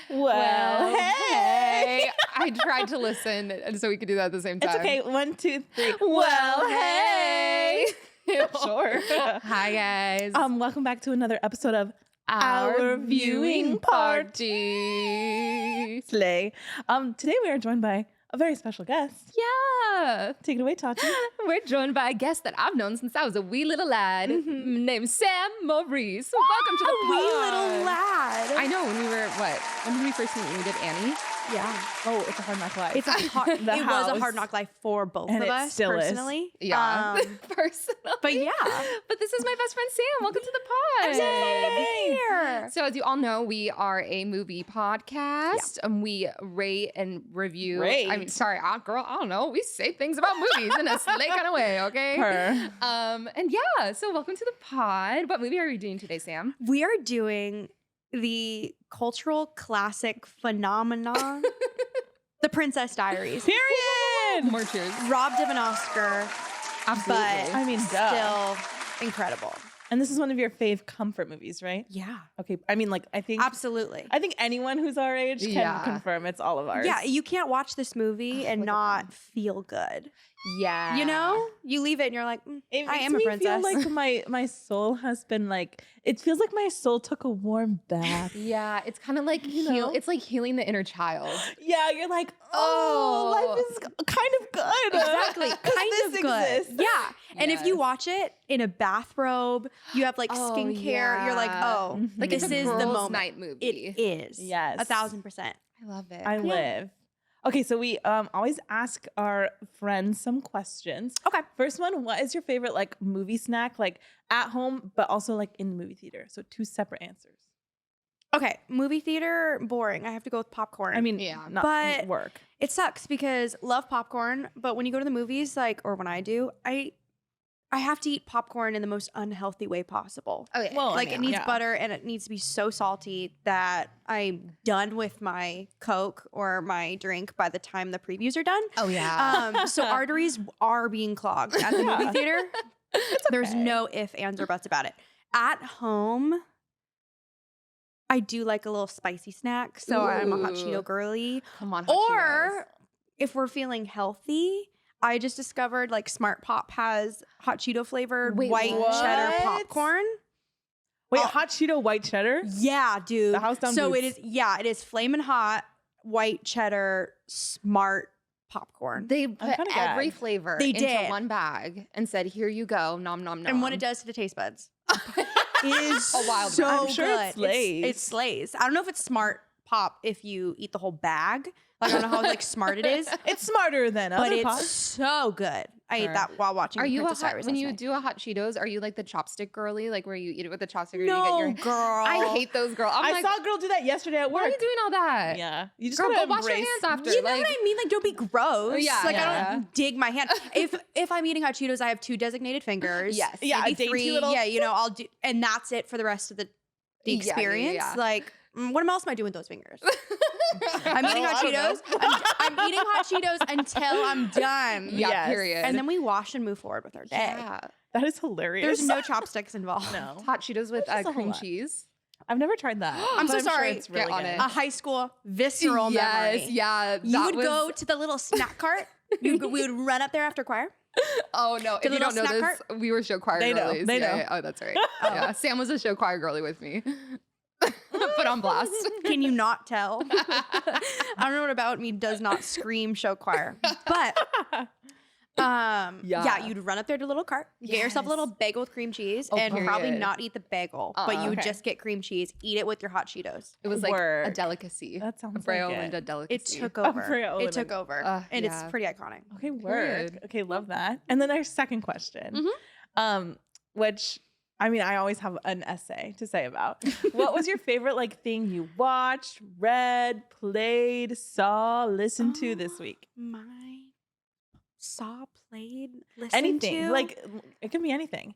Well, hey. I tried to listen, and so we could do that at the same time. It's okay. 1, 2, 3. Well, hey. Sure. Hi, guys. Welcome back to another episode of Our viewing party. Slay. Today we are joined by a very special guest. Yeah. Take it away, Tati. We're joined by a guest that I've known since I was a wee little lad named Sam Mauriss. Welcome to the pod. Wee little lad. I know, when we were, when did we first meet? When we did Annie? Yeah. Oh, it's a hard knock life. It's a hard, it was house. a hard knock life for both And of it us still is. personally. Yeah. Personally. But yeah. But this is my best friend, Sam. Welcome to the pod. I'm so excited to be here. So as you all know, we are a movie podcast. And we rate and review. Rate? I mean, sorry, girl, I don't know. We say things about movies in a slay kind of way, okay? Her. And yeah, so welcome to the pod. What movie are we doing today, Sam? We are doing the cultural classic phenomenon, The Princess Diaries. Period. More cheers. Robbed of an Oscar, Absolutely. but I mean, duh. still incredible. And this is one of your fave comfort movies, right? Yeah. Okay. I mean, like, I think Absolutely. anyone who's our age can confirm it's all of ours. Yeah, you can't watch this movie and look at not feel good. Yeah. You know? You leave it and you're like, It I makes am a me princess. feel like my soul has been like, it feels like my soul took a warm bath. Yeah, it's kind of like You know? it's like healing the inner child. Yeah, you're like, Oh. life is kind of good. Exactly. 'Cause Kind this of good. exists. Yeah. And if you Yes. watch it in a bathrobe, you have like Oh, skincare, you're like, yeah. oh, Mhm. Like this it's a is the girls' moment. night movie. It is. Yes. 1,000%. I love it. I live. Okay, so we always ask our friends some questions. Okay. First one, what is your favorite like movie snack, like at home, but also like in the movie theater? So 2 separate answers. Okay. Movie theater, boring. I have to go with popcorn. I mean, Yeah. not But- work. it sucks because love popcorn, but when you go to the movies, like, or when I do, I have to eat popcorn in the most unhealthy way possible. Okay. Well, Like, it needs yeah. butter and it needs to be so salty that I'm done with my Coke or my drink by the time the previews are done. Oh yeah. So arteries are being clogged at the movie Yeah. theater. There's okay. no ifs, ands, or buts about it. At home, I do like a little spicy snack. So I'm a hot Ooh. Cheeto girly. Come on. Hot Or if we're feeling healthy, I just discovered like Smart Pop has hot Cheeto flavored Wait, white cheddar what? popcorn. Wait, Oh. hot Cheeto white cheddar? Yeah, dude. The house down so boots. it is flamin' hot white cheddar Smart popcorn. They put kinda every gagged. flavor They into did. one bag and said, "Here you go, nom nom nom." and what it does to the taste buds is A wild so ride. I'm sure good. it slays. It slays. I don't know if it's Smart Pop if you eat the whole bag. Like, I don't know how like smart it is, It's smarter than but other it's pops. so good. I ate Sure. that while watching. Are you a Princess hot Diaries when last you night. do a hot Cheetos? Are you like the chopstick girly, like where you eat it with the chopstick? Or No, you get your. girl. I hate those girls. I'm I like, saw a girl do that yesterday at why work. are you doing all that? Yeah. You just Girl, gotta go wash your embrace. hands after. You know like, what I mean? Like, don't be gross. Yeah, like I yeah. don't dig my hand. If I'm eating hot Cheetos, I have 2 designated fingers. Yes. Yeah, maybe a dainty 3. little- Yeah, you know, I'll do, and that's it for the rest of the Yeah, yeah, experience. yeah. Like, what else am I doing with those fingers? I'm eating Oh, hot I don't Cheetos. I'm eating hot Cheetos until I'm done. Yeah, Yes. period. And then we wash and move forward with our day. yeah, That is hilarious. There's no chopsticks involved. no. hot Cheetos with That's just a whole cream lot. cheese. I've never tried that. I'm but so sure sorry. it's really Get on good. it. A high school visceral memory. Yeah. You would go to the little snack cart. We would run up there after choir. Oh no! If you little don't know snack this, we were show choir They know, girlies. they Yeah, know. yeah. Oh, that's right. Yeah, Sam was a show choir girly with me. Put on blast. Can you not tell? I don't know what about me does not scream show choir. But yeah, you'd run up there to a little cart, get yourself a Yes. little bagel with cream cheese, Oh, and probably period. not eat the bagel, but you would okay. just get cream cheese, eat it with your hot Cheetos. It was like a Work. delicacy. That sounds a Brea like it. Linda It delicacy. took over. Brea It took Linda. over. And Yeah. it's pretty iconic. Okay, work. Period. Okay, love that. And then our second question, which I mean, I always have an essay to say about. What was your favorite like thing you watched, read, played, saw, listened to this week? My saw, played, listened Anything. to. Like it can be anything.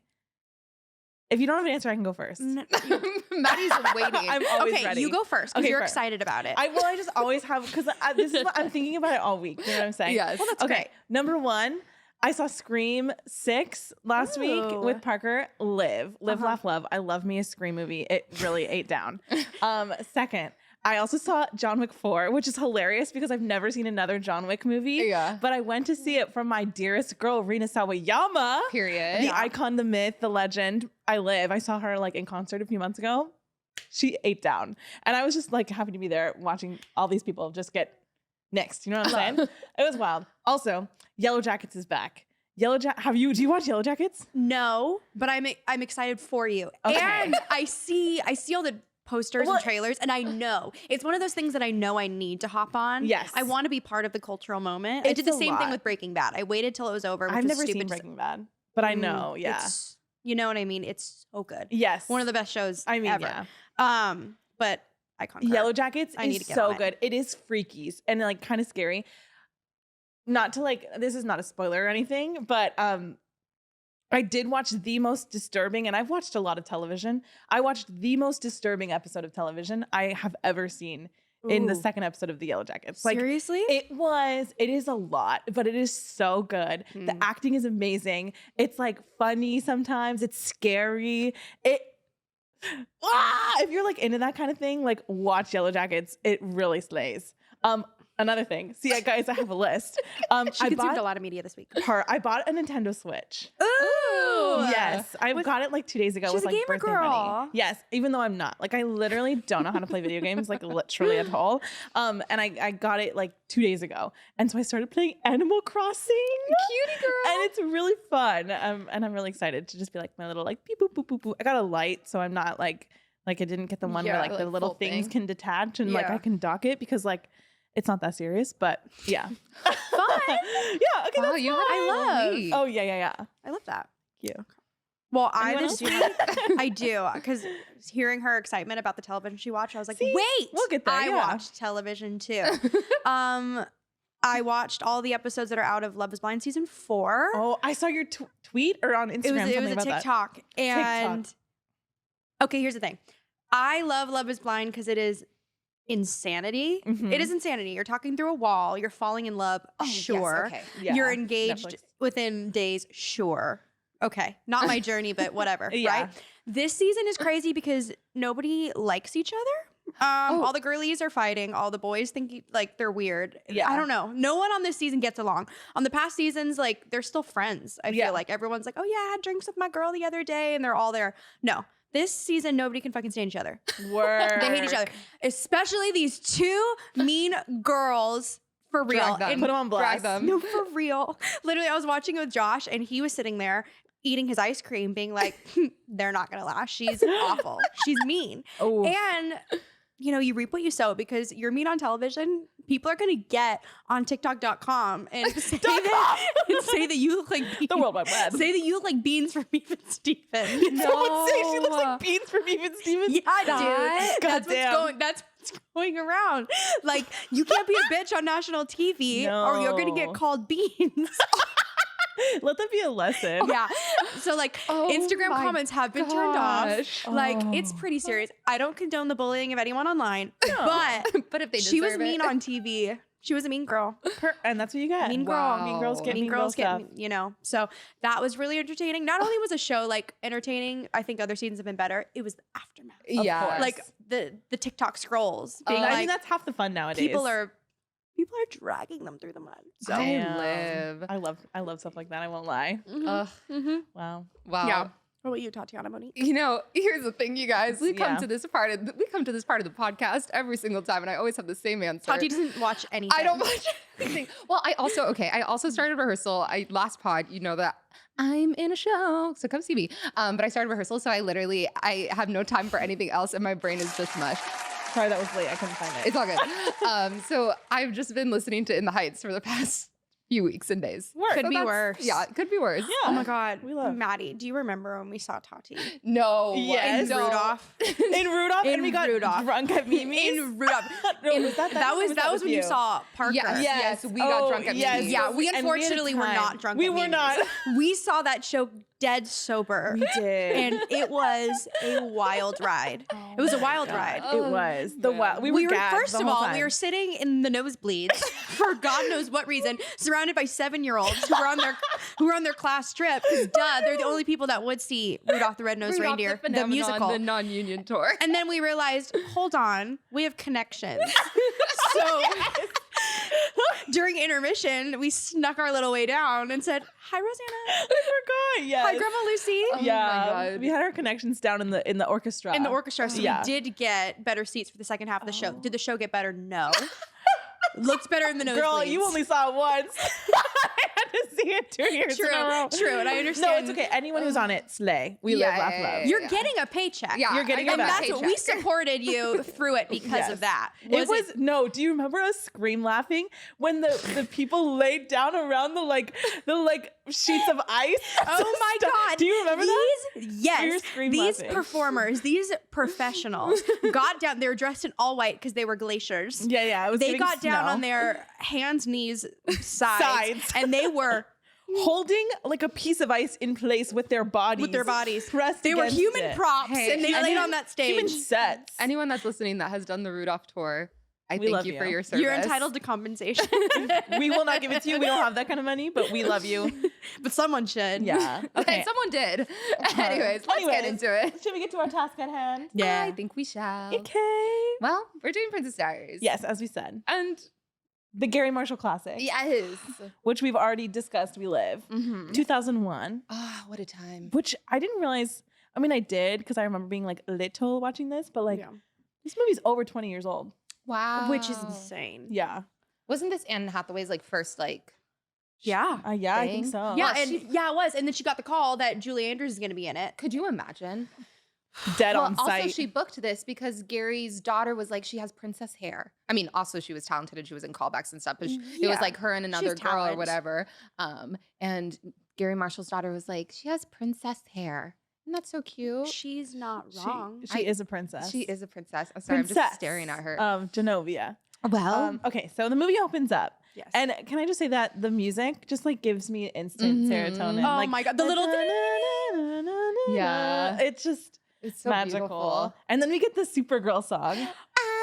If you don't have an answer, I can go first. Maddie's waiting. I'm always okay, ready. you go first because Okay, you're first. excited about it. I just always have because this is what I'm thinking about it all week. You know what I'm saying? Yes. Well, that's okay. great. Number 1, I saw Scream 6 last week Ooh. with Parker. Live, Uh-huh. laugh, love. I love me a Scream movie. It really ate down. Second, I also saw John Wick 4, which is hilarious because I've never seen another John Wick movie. Yeah. But I went to see it from my dearest girl, Rina Sawayama. Period. The icon, the myth, the legend. I saw her like in concert a few months ago. She ate down. And I was just like happy to be there watching all these people just get next. You know what I'm saying? It was wild. Also, Yellow Jackets is back. Do you watch Yellow Jackets? No, but I'm excited for you. Okay. And I see all the posters and trailers, and I know it's one of those things that I know I need to hop on. Yes. I want to be part of the cultural moment. I It's did the a same lot. thing with Breaking Bad. I waited till it was over. Which I've was never stupid. seen Breaking Bad, but I know. Yeah. You know what I mean? It's so good. Yes. One of the best shows ever. Yeah. But I concur. Yellow Jackets I need is to get so on it. good. It is freakies and like kind of scary. Not to like, this is not a spoiler or anything, but I did watch the most disturbing, and I've watched a lot of television. I watched the most disturbing episode of television I have ever seen in the Ooh. second episode of the Yellow Jackets. Like, Seriously? it is a lot, but it is so good. The acting is amazing. It's like funny sometimes. It's scary. If you're like into that kind of thing, like watch Yellow Jackets. It really slays. Another thing. See, guys, I have a list. She consumed a lot of media this week. I bought a Nintendo Switch. Ooh. Yes, I got it like 2 days ago. She's with a like gamer birthday girl. money. Yes, even though I'm not. Like I literally don't know how to play video games, like literally at all. And I got it like 2 days ago, and so I started playing Animal Crossing. Cutie girl. And it's really fun. And I'm really excited to just be like my little like beep boop boop boop boop. I got a light, so I'm not like I didn't get the one where Yeah, like the like little full things thing. can detach and like Yeah. I can dock it because like it's not that serious, but yeah. Fun. Yeah. Okay. Wow, That's you fine. had a I love- week. Oh yeah. I love that. You. Well, Anyone this else? week, I do, because hearing her excitement about the television she watched, I was like, See? wait, We'll get there, I yeah. watched television too. I watched all the episodes that are out of Love is Blind season 4. Oh, I saw your tweet or on Instagram. it was something a about that. TikTok. And okay, here's the thing. I love Love is Blind because it is insanity. Mhm. It is insanity. You're talking through a wall. You're falling in love. Oh, yes, sure. okay. Yeah, You're engaged Netflix. within days. Sure. Okay. Not my journey, but whatever. Yeah. Right? This season is crazy because nobody likes each other. All the girlies are fighting. All the boys think like they're weird. Yeah. I don't know. No one on this season gets along. On the past seasons, like they're still friends. I Yeah. feel like everyone's like, oh yeah, I had drinks with my girl the other day, and they're all there. No. This season, nobody can fucking stand each other. Word. They hate each other. Especially these two mean girls. For real. Drag them. And- Put them on Drag blast. them. no, for real. Literally, I was watching it with Josh, and he was sitting there eating his ice cream, being like, they're not going to last. She's awful. She's mean. Oh. And, you know, you reap what you sow, because you're mean on television. People are going to get on TikTok.com and say that you look like beans. The World Wide Web. Say that you look like beans from Even Steven. Someone say she looks like beans from Even Stevens. Yeah, Stop. dude. That's Goddamn. what's going around. Like, you can't be a bitch on national TV or you're gonna get No. called beans. Let that be a lesson. Yeah. So like Oh Instagram my comments have been turned off. gosh. Like, it's Oh. pretty serious. I don't condone the bullying of anyone online, No. but But if they she was deserve mean it. on TV. She was a mean girl. And that's what you get. Mean girl. Wow. Mean girls get Mean girls stuff. get, you know. So that was really entertaining. Not only was a show like entertaining, I think other seasons have been better. It was the aftermath. Yeah. course. Like the TikTok scrolls being I like, mean, that's half the fun nowadays. people are dragging them through the mud. So I Damn. live. I love stuff like that. I won't lie. Ugh. Wow. Wow. Yeah. What about you, Tatiana Monique? You know, here's the thing, you guys. We come Yeah. to this part of the podcast every single time, and I always have the same answer. Tati doesn't watch anything. I don't watch anything. Well, I also started rehearsal. Last pod, you know that I'm in a show, so come see me. But I started rehearsal, so I have no time for anything else, and my brain is just mush. Sorry, that was late. I couldn't find it. It's all good. So I've just been listening to In the Heights for the past few weeks and days. Work. Could be that's- worse. Yeah, it could be worse. Yeah. Oh my God. We love- Maddie, do you remember when we saw Tati? No. Yes. I don't. Rudolph. In Rudolph, In and we got Rudolph. drunk at Mimi's. In Rudolph. No, In- was that that was when you saw Parker. Yes. Yes. we got drunk at yes. Mimi's. Yeah, we And we had a unfortunately were time. not drunk We at were Mimi's. not. We saw that show dead sober. We did. And it was a wild ride. It was a wild ride. It was the wild. We were gagged first the of whole all, time. we were sitting in the nosebleeds for God knows what reason, surrounded by 7-year-olds who were on their class trip. Because duh, they're the only people that would see Rudolph the Red-Nosed Reindeer, the musical, the non-union tour. And then we realized, hold on, we have connections. So during intermission, we snuck our little way down and said, "Hi, Rosanna. I forgot. Yes. Hi, Grandma Lucy." Oh yeah, my God. we had our connections down in the orchestra. In the orchestra, so Yeah. we did get better seats for the second half of the show. Did the show get better? No. Looked better in the nosebleeds. Girl, you only saw it once. I had to see it 2 years in a row. True, and I understand. No, it's okay. Anyone who's on it, slay. We live, laugh, love. You're getting a paycheck. Yeah, You're getting I it got back. That's what we supported you through it because Yes. of that. No, do you remember us scream laughing when the people laid down around the sheets of ice? Oh my God. Do you remember that? Yes. We were scream These laughing. performers, these professionals got down. They were dressed in all white because they were glaciers. Yeah. It was They getting got down snow. on their hands, knees, sides. And they were holding like a piece of ice in place with their bodies. Pressed They were against human it. props, Hey, and they laid on that stage. Human sets. Anyone that's listening that has done the Rudolph tour, I We thank love you for you. your service. You're entitled to compensation. We will not give it to you. We don't have that kind of money, but we love you. But someone should. Yeah. Okay, Okay. someone did. Anyways, let's get into it. Should we get to our task at hand? Yeah. I think we shall. Okay. Well, we're doing Princess Diaries. Yes, as we said. And The Gary Marshall Classic. yes. Which we've already discussed. We live. Mm-hmm. 2001. Oh, what a time. Which I didn't realize. I mean, I did because I remember being like little watching this, but like this movie's over 20 years old. Wow. Which is insane. Yeah. Wasn't this Anne Hathaway's like first like Yeah. Yeah, I think thing? so. Yeah, Well, and she- yeah, it was. And then she got the call that Julie Andrews is going to be in it. could you imagine? Dead Well, on also sight. she booked this because Gary's daughter was like she has princess hair. I mean, also she was talented and she was in callbacks and stuff, but it was Yeah. like her and another She's girl or talent. whatever. And Gary Marshall's daughter was like, she has princess hair. Isn't that so cute? She's not wrong. She is a princess. She is a princess. I'm sorry, I'm just staring at her. Genovia. Well, Okay, so the movie opens up. Yes. And can I just say that the music just like gives me instant serotonin. Oh like, my God, the little- Yeah. It's just it's so magical. beautiful. And then we get the Supergirl song.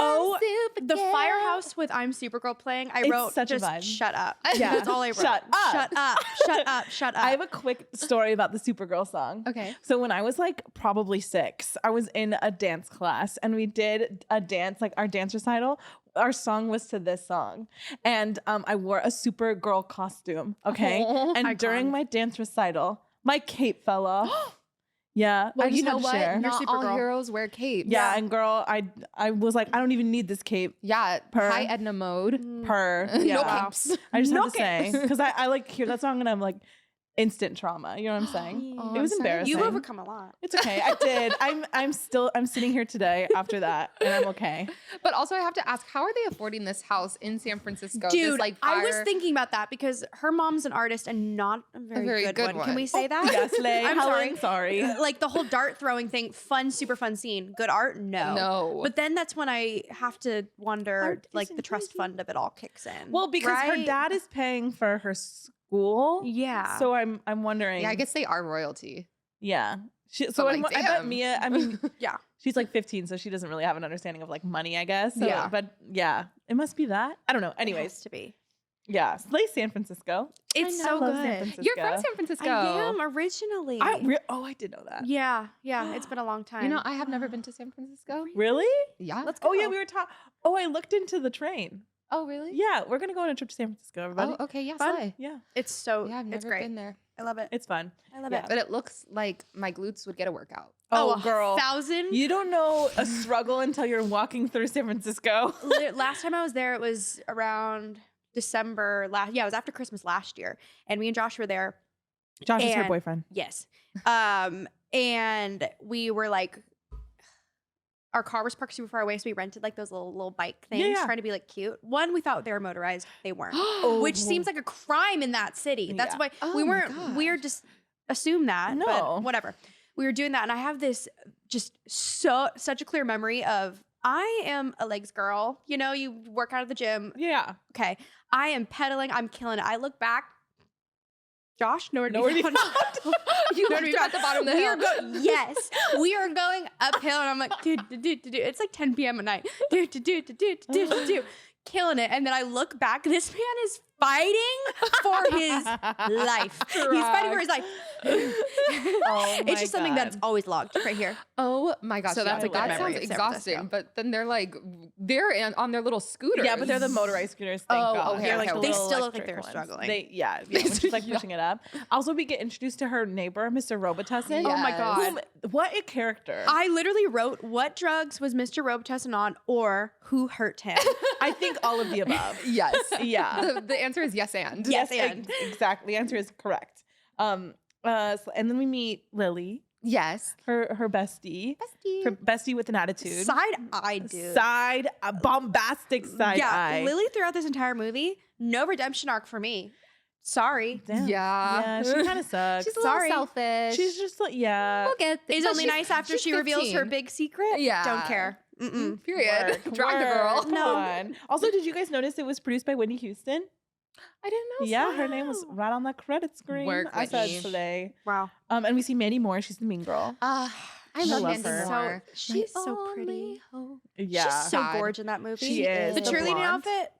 Oh, the Supergirl. Firehouse with I'm Supergirl playing. I It's wrote such a just vibe. shut up. Yeah. That's all I wrote. Shut up. Shut up. Shut up. Shut up. I have a quick story about the Supergirl song. Okay. So when I was like probably 6, I was in a dance class and we did a dance, like our dance recital. Our song was to this song. And I wore a Supergirl costume. Okay. Oh, and icon. during my dance recital, my cape fell off. Yeah. Well, I just you know had to what? share. Not all Supergirl. heroes wear capes. Yeah, and girl, I was like, I don't even need this cape. Yeah. Purr. Hi Edna mode. Per. No Yeah. capes. I just No have to say, because I like hear that song and I'm like instant trauma. You know what I'm saying? Oh, It I'm was sorry. embarrassing. You've overcome a lot. It's okay. I did. I'm sitting here today after that, and I'm okay. But also, I have to ask, how are they affording this house in San Francisco? Dude, this, like, I was fire- thinking about that because her mom's an artist and not a very, good one. Can we say that? Yes, Lay. I'm Helen, sorry. Like the whole dart throwing thing, super fun scene. Good art? No. No. But then that's when I have to wonder, Art like isn't the trust easy. fund of it all kicks in. Well, because her right? dad is paying for her school. Yeah. So I'm wondering. Yeah, I guess they are royalty. Yeah. So But, like, I bet damn. Mia. I mean, Yeah. she's like 15, so she doesn't really have an understanding of like money, I guess. So, Yeah. But yeah, it must be that. I don't know. It Anyways, has to be. yeah. Slay San Francisco. It's I so love good. San Francisco. You're from San Francisco. I am originally. I did know that. Yeah. It's been a long time. You know, I have never been to San Francisco. Really? Yeah. Let's go. Oh yeah, we were talking. Oh, I looked into the train. Oh, really? Yeah, we're gonna go on a trip to San Francisco, everybody. Oh, okay. Yeah, Fun. slay. Yeah, It's so. Yeah, I've it's never great. been there. I love it. it's fun. I love Yeah. it. But it looks like my glutes would get a workout. Oh, a girl, 1,000. you don't know a struggle until you're walking through San Francisco. Last time I was there, it was around December last. Yeah, it was after Christmas last year, and me and Josh were there. Josh is her And- boyfriend. Yes. And we were like, our car was parked super far away, so we rented like those little bike things, Yeah. trying to be like cute. One, we thought they were motorized, they weren't, Oh. which seems like a crime in that city. That's Yeah. why Oh we my weren't. God. We were just assume that, No. but whatever. We were doing that, and I have this just such a clear memory of I am a legs girl. You know, you work out at the gym. Yeah, Okay, I am pedaling. I'm killing it. I look back. Josh, nowhere to Nowhere be to be found. You Nowhere to be left him at the bottom of the we hill. are yes, we are going uphill, and I'm like, dude. It's like 10 p.m. at night. Dude. Killing it. And then I look back, this man is fighting for his life. He's fighting for his life. Oh It's just something that's always logged right here. Oh my gosh. So that's a good that memory sounds of San Francisco. exhausting. But then they're on their little scooters. Yeah, but they're the motorized scooters. Thank Oh, God. okay, They're okay, the okay. They little still look like electric they're ones. struggling. Yeah, when she's like pushing it up. Also, we get introduced to her neighbor, Mr. Robitussin. Oh my God. Whom- what a character. I literally wrote, what drugs was Mr. Robitussin on, or who hurt him? I think all of the above. Yes. Yeah. The answer is yes and. Yes, and. Exactly. The answer is correct. And then we meet Lily, Yes. her bestie. Her bestie with an attitude. Side eye, dude. A bombastic side eye. Lily throughout this entire movie, no redemption arc for me. Sorry. Damn. Yeah. Yeah, she kind of sucks. She's a Sorry. little selfish. She's just like, yeah. We'll get Is but only she's- nice after she's she reveals her 15. big secret. Yeah. Don't care. Mm-mm. Period. Work, Drag the girl. work. Come on. Also, did you guys notice it was produced by Whitney Houston? I didn't know. Yeah, her name was right on the credit screen. Work, I said Whitney. today. Wow. And we see Mandy Moore. She's the mean girl. I I love love Mandy her. Moore. She's My so pretty. only hope. Yeah, She's so God. gorgeous in that movie. She is. The The cheerleading blonde. outfit.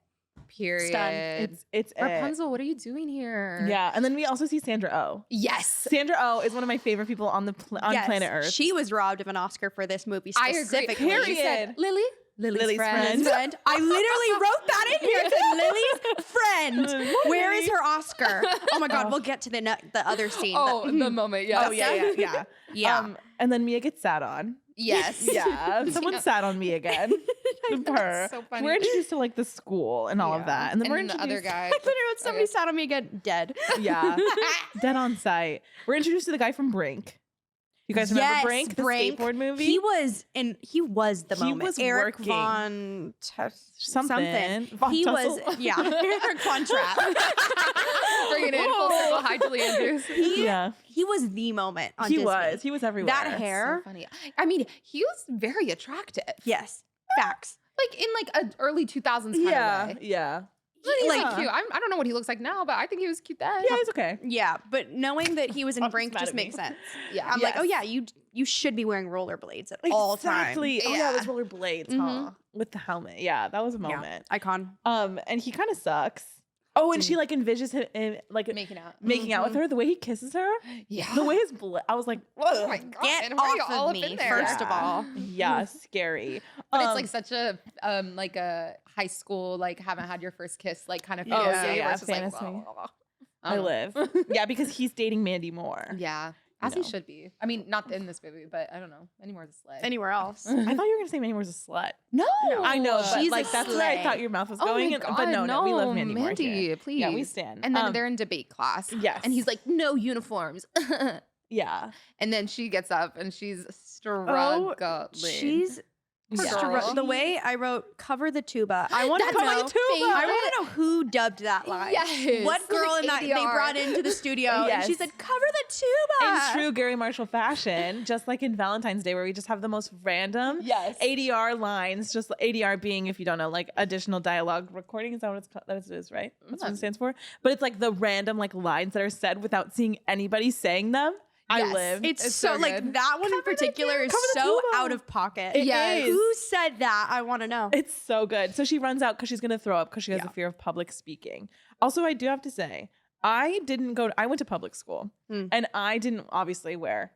Period. it's Rapunzel, what are you doing here? Yeah, and then we also see Sandra Oh. Yes. Sandra Oh is one of my favorite people on the Yes, planet Earth. She was robbed of an Oscar for this movie I agree. specifically. Period. She said, Lily's friend. Friend. I literally wrote that in here. It said Lily's friend. Where is her Oscar? Oh my God, we'll get to the other scene. Oh, the moment. Yes. Oh yeah. Yeah. And then Mia gets sat on. Yes. Yeah, someone sat on me again. Her. so funny. We're introduced to like the school and all of Yeah. that, and then we're And the other introduced. guy. I literally wrote, somebody sat on me again, dead. Yeah, dead on sight. We're introduced to the guy from Brink. You guys remember Yes, Brink, the Brink. skateboard movie? He was the He moment. was Eric working. Von Something. Von He Tussle? was Eric Von Trapp. Bring it in full circle. Hi, Julie Andrews. Yeah, He was the moment on he Disney. was. He was everywhere. That hair. So funny. I mean, he was very attractive. Yes. Facts. Like in like an early 2000s kind Yeah, of way. yeah, He's Like, like cute. I don't know what he looks like now, but I think he was cute then. yeah. He's okay. yeah, but knowing that he was in I'm just Brink mad just at me. makes sense. Yeah. I'm like, Yes. oh yeah, you should be wearing rollerblades at all times. Exactly. Oh yeah, those rollerblades, huh? Mhm. With the helmet. Yeah, that was a moment. Icon. And he kind of sucks. Oh, and she like envisions him like Making out. making out with her. The way he kisses her, Yeah. the way his blood. I was like, whoa. Oh my god. Get and why are you off all of up me, in there? first of all. Yeah, scary. But it's like such a like a high school like haven't had your first kiss like kind of Oh, fantasy. yeah, where it's just like, fantasy. blah, blah, blah. I live. Yeah, because he's dating Mandy Moore. Yeah. As No. he should be. I mean, not in this movie, but I don't know. Anymore is a slay. Anywhere else. I thought you were gonna say Mandy Moore's a slut. No. I know, but She's a like that's where I slay. thought your mouth was Oh going. my and- God, but no, we love Mandy Moore Mandy, here. please. Yeah, we stand. And then they're in debate class. yes. And he's like, no uniforms. yeah. And then she gets up and she's Oh, struggling. she's Girl. the way I wrote cover the tuba. I want That's to my know. favorite. I want to know who dubbed that line. Yes. What girl Like in that they ADR. brought into the studio and she Yes. said, "Cover the tuba." In true Gary Marshall fashion, just like in Valentine's Day, where we just have the most random Yes. ADR lines, just ADR being, if you don't know, like additional dialogue recording. Is that what it's called? That is right? That's what it stands for. But it's like the random like lines that are said without seeing anybody saying them. I Yes. live. It's It's so so like good. that one in particular is Cover the so tuba. out of pocket. It Yes. is. Who said that? I want to know. It's so good. So she runs out because she's gonna throw up because she has a fear of public speaking. Also, I do have to say, I went to public school and I didn't obviously wear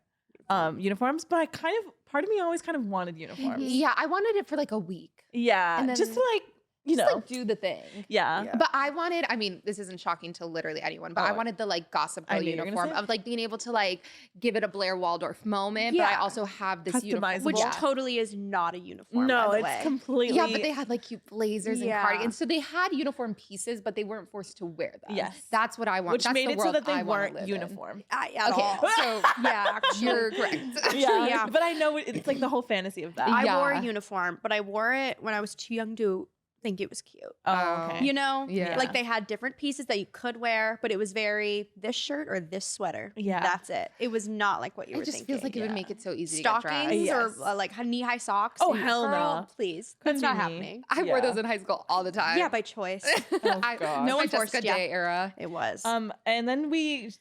uniforms, but I part of me always kind of wanted uniforms. Yeah, I wanted it for like a week. Yeah. And then- just to like, Just like do the thing. yeah. But I wanted, I mean, this isn't shocking to literally anyone, but I wanted the like Gossip I Girl knew you were gonna uniform say it. of like being able to like give it a Blair Waldorf moment, but I Yeah. also have this uniform. Customizable. Which Yeah. totally is not a uniform. No, by the it's way. completely. Yeah, but they had like cute blazers and Yeah. cardigans. So they had uniform pieces, but they weren't forced to wear them. Yes. That's what I want. which That's made the it so world that they I wanna weren't live in. uniform. At Okay, all. so Yeah, actually. you're correct. Yeah. Yeah. But I know it's like the whole fantasy of that. I Yeah. wore a uniform, but I wore it when I was too young to think it was cute. Oh, okay. You know? Yeah. Like they had different pieces that you could wear, but it was very this shirt or this sweater. Yeah. That's it. It was not like what you were It just thinking. feels like it would make it so easy Stockings to get dressed. or Yes. like knee-high socks. Oh, And hell girl, no. Please. Couldn't That's not be me. happening. I wore Yeah. those in high school all the time. Yeah, by choice. Oh, I, God. No one my forced Jessica ya. Day era. It was. And then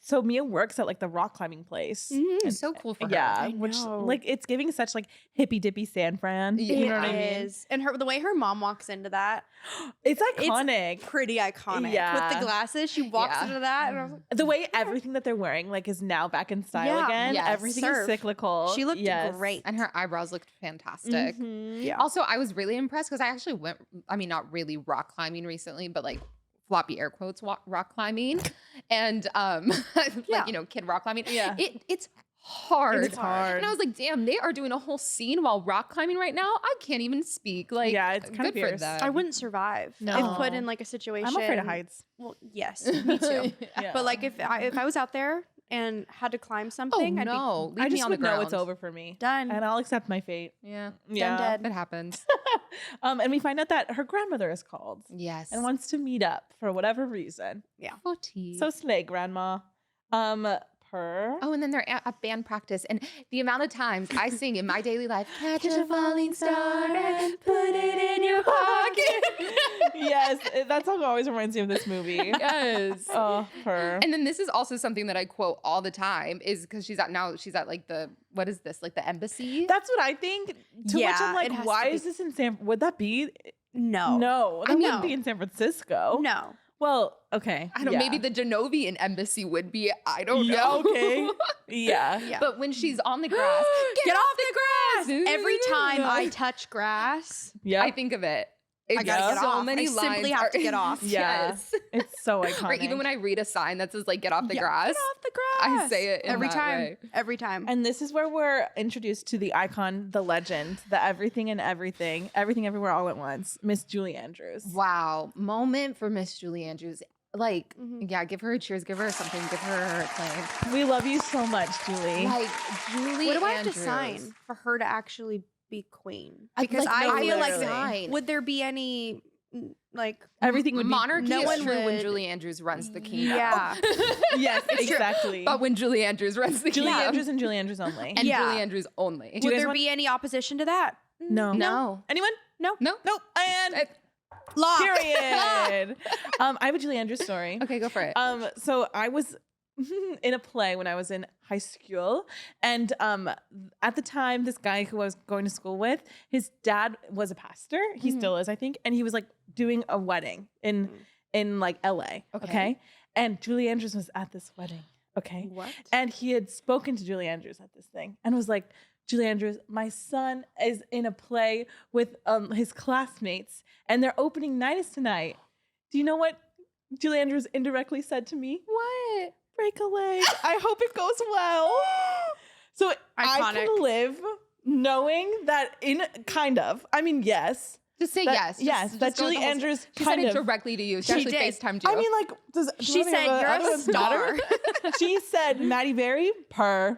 so Mia works at like the rock climbing place. Mhm. It's so cool for her. Yeah, I which know. like it's giving such like hippy dippy San Fran. Yeah. You know what I mean? is. And the way her mom walks into that, It's iconic. pretty iconic. Yeah. With the glasses, she walks Yeah. into that, and I was like, The way everything that they're wearing like is now back in style Yeah. again. Yes. Everything Serve. is cyclical. she looked Yes. great. And her eyebrows looked fantastic. Mhm. Yeah. Also, I was really impressed because I actually went, I mean, not really rock climbing recently, but like floppy air quotes rock climbing. And Yeah. like, you know, kid rock climbing. Yeah. It's hard. It's hard. And I was like, damn, they are doing a whole scene while rock climbing right now. I can't even speak. Like, Yeah, it's kinda good for fierce. them. I wouldn't survive No. if put in like a situation. I'm afraid of heights. Well, yes, me too. Yeah. But like if I was out there and had to climb something, Oh I'd no, I leave me just on the would know ground. it's over for me. be done. And I'll accept my fate. Yeah, Yeah. dead. it happens. And we find out that her grandmother is called Yes. and wants to meet up for whatever reason. Footy. So slay, grandma. Per. Oh, and then they're at band practice, and the amount of times I sing in my daily life, "Catch a falling star and put it in your pocket." Yes, that song always reminds me of this movie. Yes. Oh, her. And then this is also something that I quote all the time, is because she's at like the, what is this, like the embassy? That's what I think. To which Yeah, I'm like, it has why to is this in San? Would that be? no, No, that I wouldn't know. be in San Francisco. no. Well, okay. I don't know, maybe the Genovian embassy would be, I don't Yeah, know. okay. Yeah. Yeah. But when she's on the grass, Get off the grass! Every time Yeah. I touch grass, Yeah. I think of it. I gotta get so off. many I simply lines have are- to get off. Yeah. Yes. It's so iconic. Or even when I read a sign that says like "get off the Yeah, grass," Get off the grass. I say it in every that time. way. Every time. And this is where we're introduced to the icon, the legend, the everything and everything everywhere all at once, Miss Julie Andrews. Wow, moment for Miss Julie Andrews. Like, Mhm. yeah, give her a cheers, give her something, give her her acclaim. We love you so much, Julie. Like Julie, What do I have Andrews. to sign for her to actually be queen? I- Because like, I no, feel like literally. sign. would there be any like Everything would be Monarchy no is one true when would- Julie Andrews runs the kingdom. Yeah. Yes, It's true. exactly. But when Julie Andrews runs the Julie kingdom, Andrews and Julie Andrews only. and Yeah. Julie Andrews only. Do you Would guys there want- be any opposition to that? No. No. Anyone? No. No. Nope. And Lock. period. I have a Julie Andrews story. Okay, go for it. So I was in a play when I was in high school, and at the time, this guy who I was going to school with, his dad was a pastor. He Mhm. still is, I think, and he was like doing a wedding in like LA. Okay, and Julie Andrews was at this wedding. Okay, What? and he had spoken to Julie Andrews at this thing, and was like, Julie Andrews, my son is in a play with his classmates, and their opening night is tonight. Do you know what Julie Andrews indirectly said to me? What? Break a leg. I hope it goes well. So I Iconic. can live knowing that I mean, yes. Just say That- yes. yes, Just that go with Julie the whole- Andrews She kind said it of. directly to you. She She actually did. FaceTimed you. I mean, like, She said, "You're a does it matter?" She said, Maddie Berry, purr.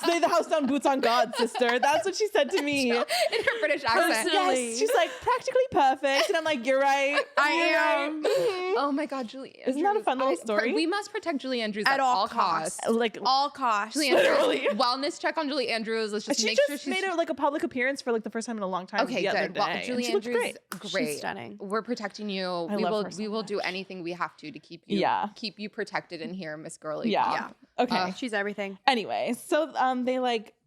Lay the house down, boots on God, sister. That's what she said to me. in her British accent. Personally. Yes, she's like, practically perfect. And I'm like, you're right. I You're am. right. Mhm. Oh my God, Julie Andrews. Isn't that a fun little story? We must protect Julie Andrews At at all all costs. Like, All costs. Julie Andrews, Literally. wellness check on Julie Andrews. Let's just she make just sure she's made a public appearance for like the first time in a long time. okay. the other Good. day. Well, and Julie she looked Andrews, great. She's stunning. We're protecting you. I we love will. her so We will do much. anything we have to keep you. Yeah. Keep you protected in here, Miss Girly. Yeah. Pop. Okay. She's everything. Anyway, so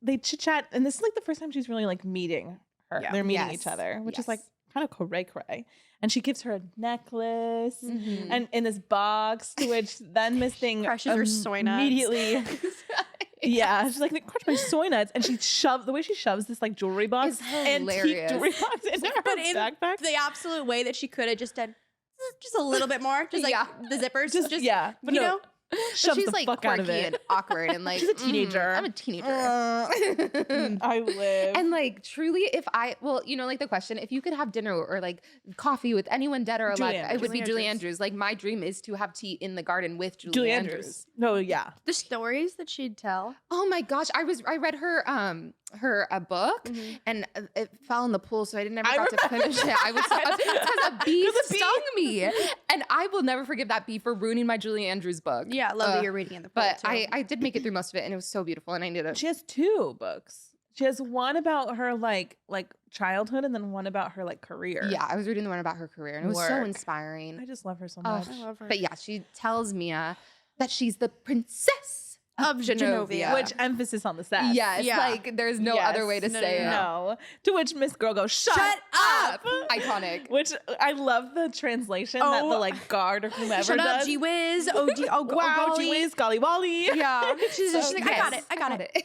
they chit chat, and this is like the first time she's really like meeting her. Yeah. They're meeting Yes. each other, which is Yes. like kind of cray. And she gives her a necklace, Mhm. and in this box, to which then Miss Thing Crushes her soy nuts. immediately. Yeah, she's like, they crushed my soy nuts, and she shoves this like jewelry box, It's antique hilarious. jewelry box in her But in backpack. the absolute way that she could have just done just a little bit more, just like Yeah. the zippers, Just yeah, but you no, know, But Shoves she's the like fuck out of quirky it. and awkward and like She's a teenager. I'm a teenager. I live. And like truly, if I like the question, if you could have dinner or like coffee with anyone dead or Julie alive, it Andrews. would be Julie Julie Andrews. Andrews. Like my dream is to have tea in the garden with Julie Andrews. No, yeah. The stories that she'd tell. Oh my gosh, I read her a book and it fell in the pool, so I never got to finish it. I was because a bee stung me, and I will never forgive that bee for ruining my Julie Andrews book. Yeah, I love that you're reading in the pool, But too. I did make it through most of it, and it was so beautiful, and I knew that. She has 2 books. She has one about her like childhood and then one about her like career. Yeah, I was reading the one about her career, and it was so Work. inspiring. I just love her so Oh, much. I love her. But yeah, she tells Mia that she's the princess Of Genovia. Which emphasis on the set. Yes, Yeah. like there's no Yes. other way to No, say it. No. To which Miss Girl goes, shut up! Iconic. Which I love the translation that the like guard or whomever Shut up, does. gee whiz. Oh, Wow, golly. gee whiz, golly wolly. Yeah. She's So, like, I got it.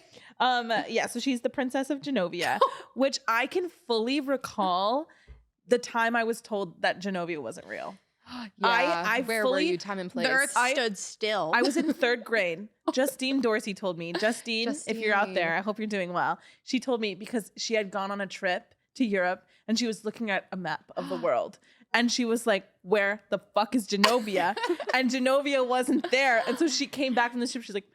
Yeah, so she's the Princess of Genovia, which I can fully recall the time I was told that Genovia wasn't real. I Where were fully- you? Time and place. The earth stood still. I was in 3rd grade. Justine Dorsey told me, Justine, if you're out there, I hope you're doing well. She told me because she had gone on a trip to Europe and she was looking at a map of the world. And she was like, where the fuck is Genovia? And Genovia wasn't there. And so she came back from the ship. She's like,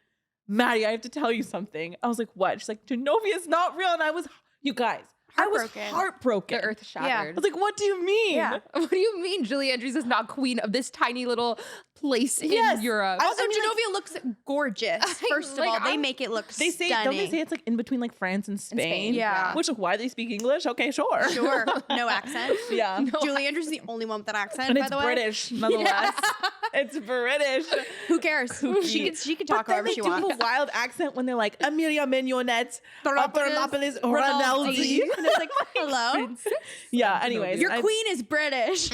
Maddie, I have to tell you something. I was like, what? She's like, Genovia is not real. And I was, you guys, I was heartbroken. The earth shattered. I was like, what do you mean? Yeah. What do you mean Julie Andrews is not queen of this tiny little place in Europe? Also, I mean, like- Genovia looks gorgeous. First of like, all, they I'm- make it look They say, stunning. don't they say it's like in between like France and Spain? Yeah. Which, why they speak English? Okay, sure. Sure. No accent. Yeah. Julie Andrews is the only one with an accent, And by it's the way. British, nonetheless. It's British. Who cares? She can talk But then however they she do wants. a wild accent when they're like, Amelia Mignonette, Paternopolis, Ronaldi. Ronaldi. And it's like, hello? Yeah, anyways. Your queen is British.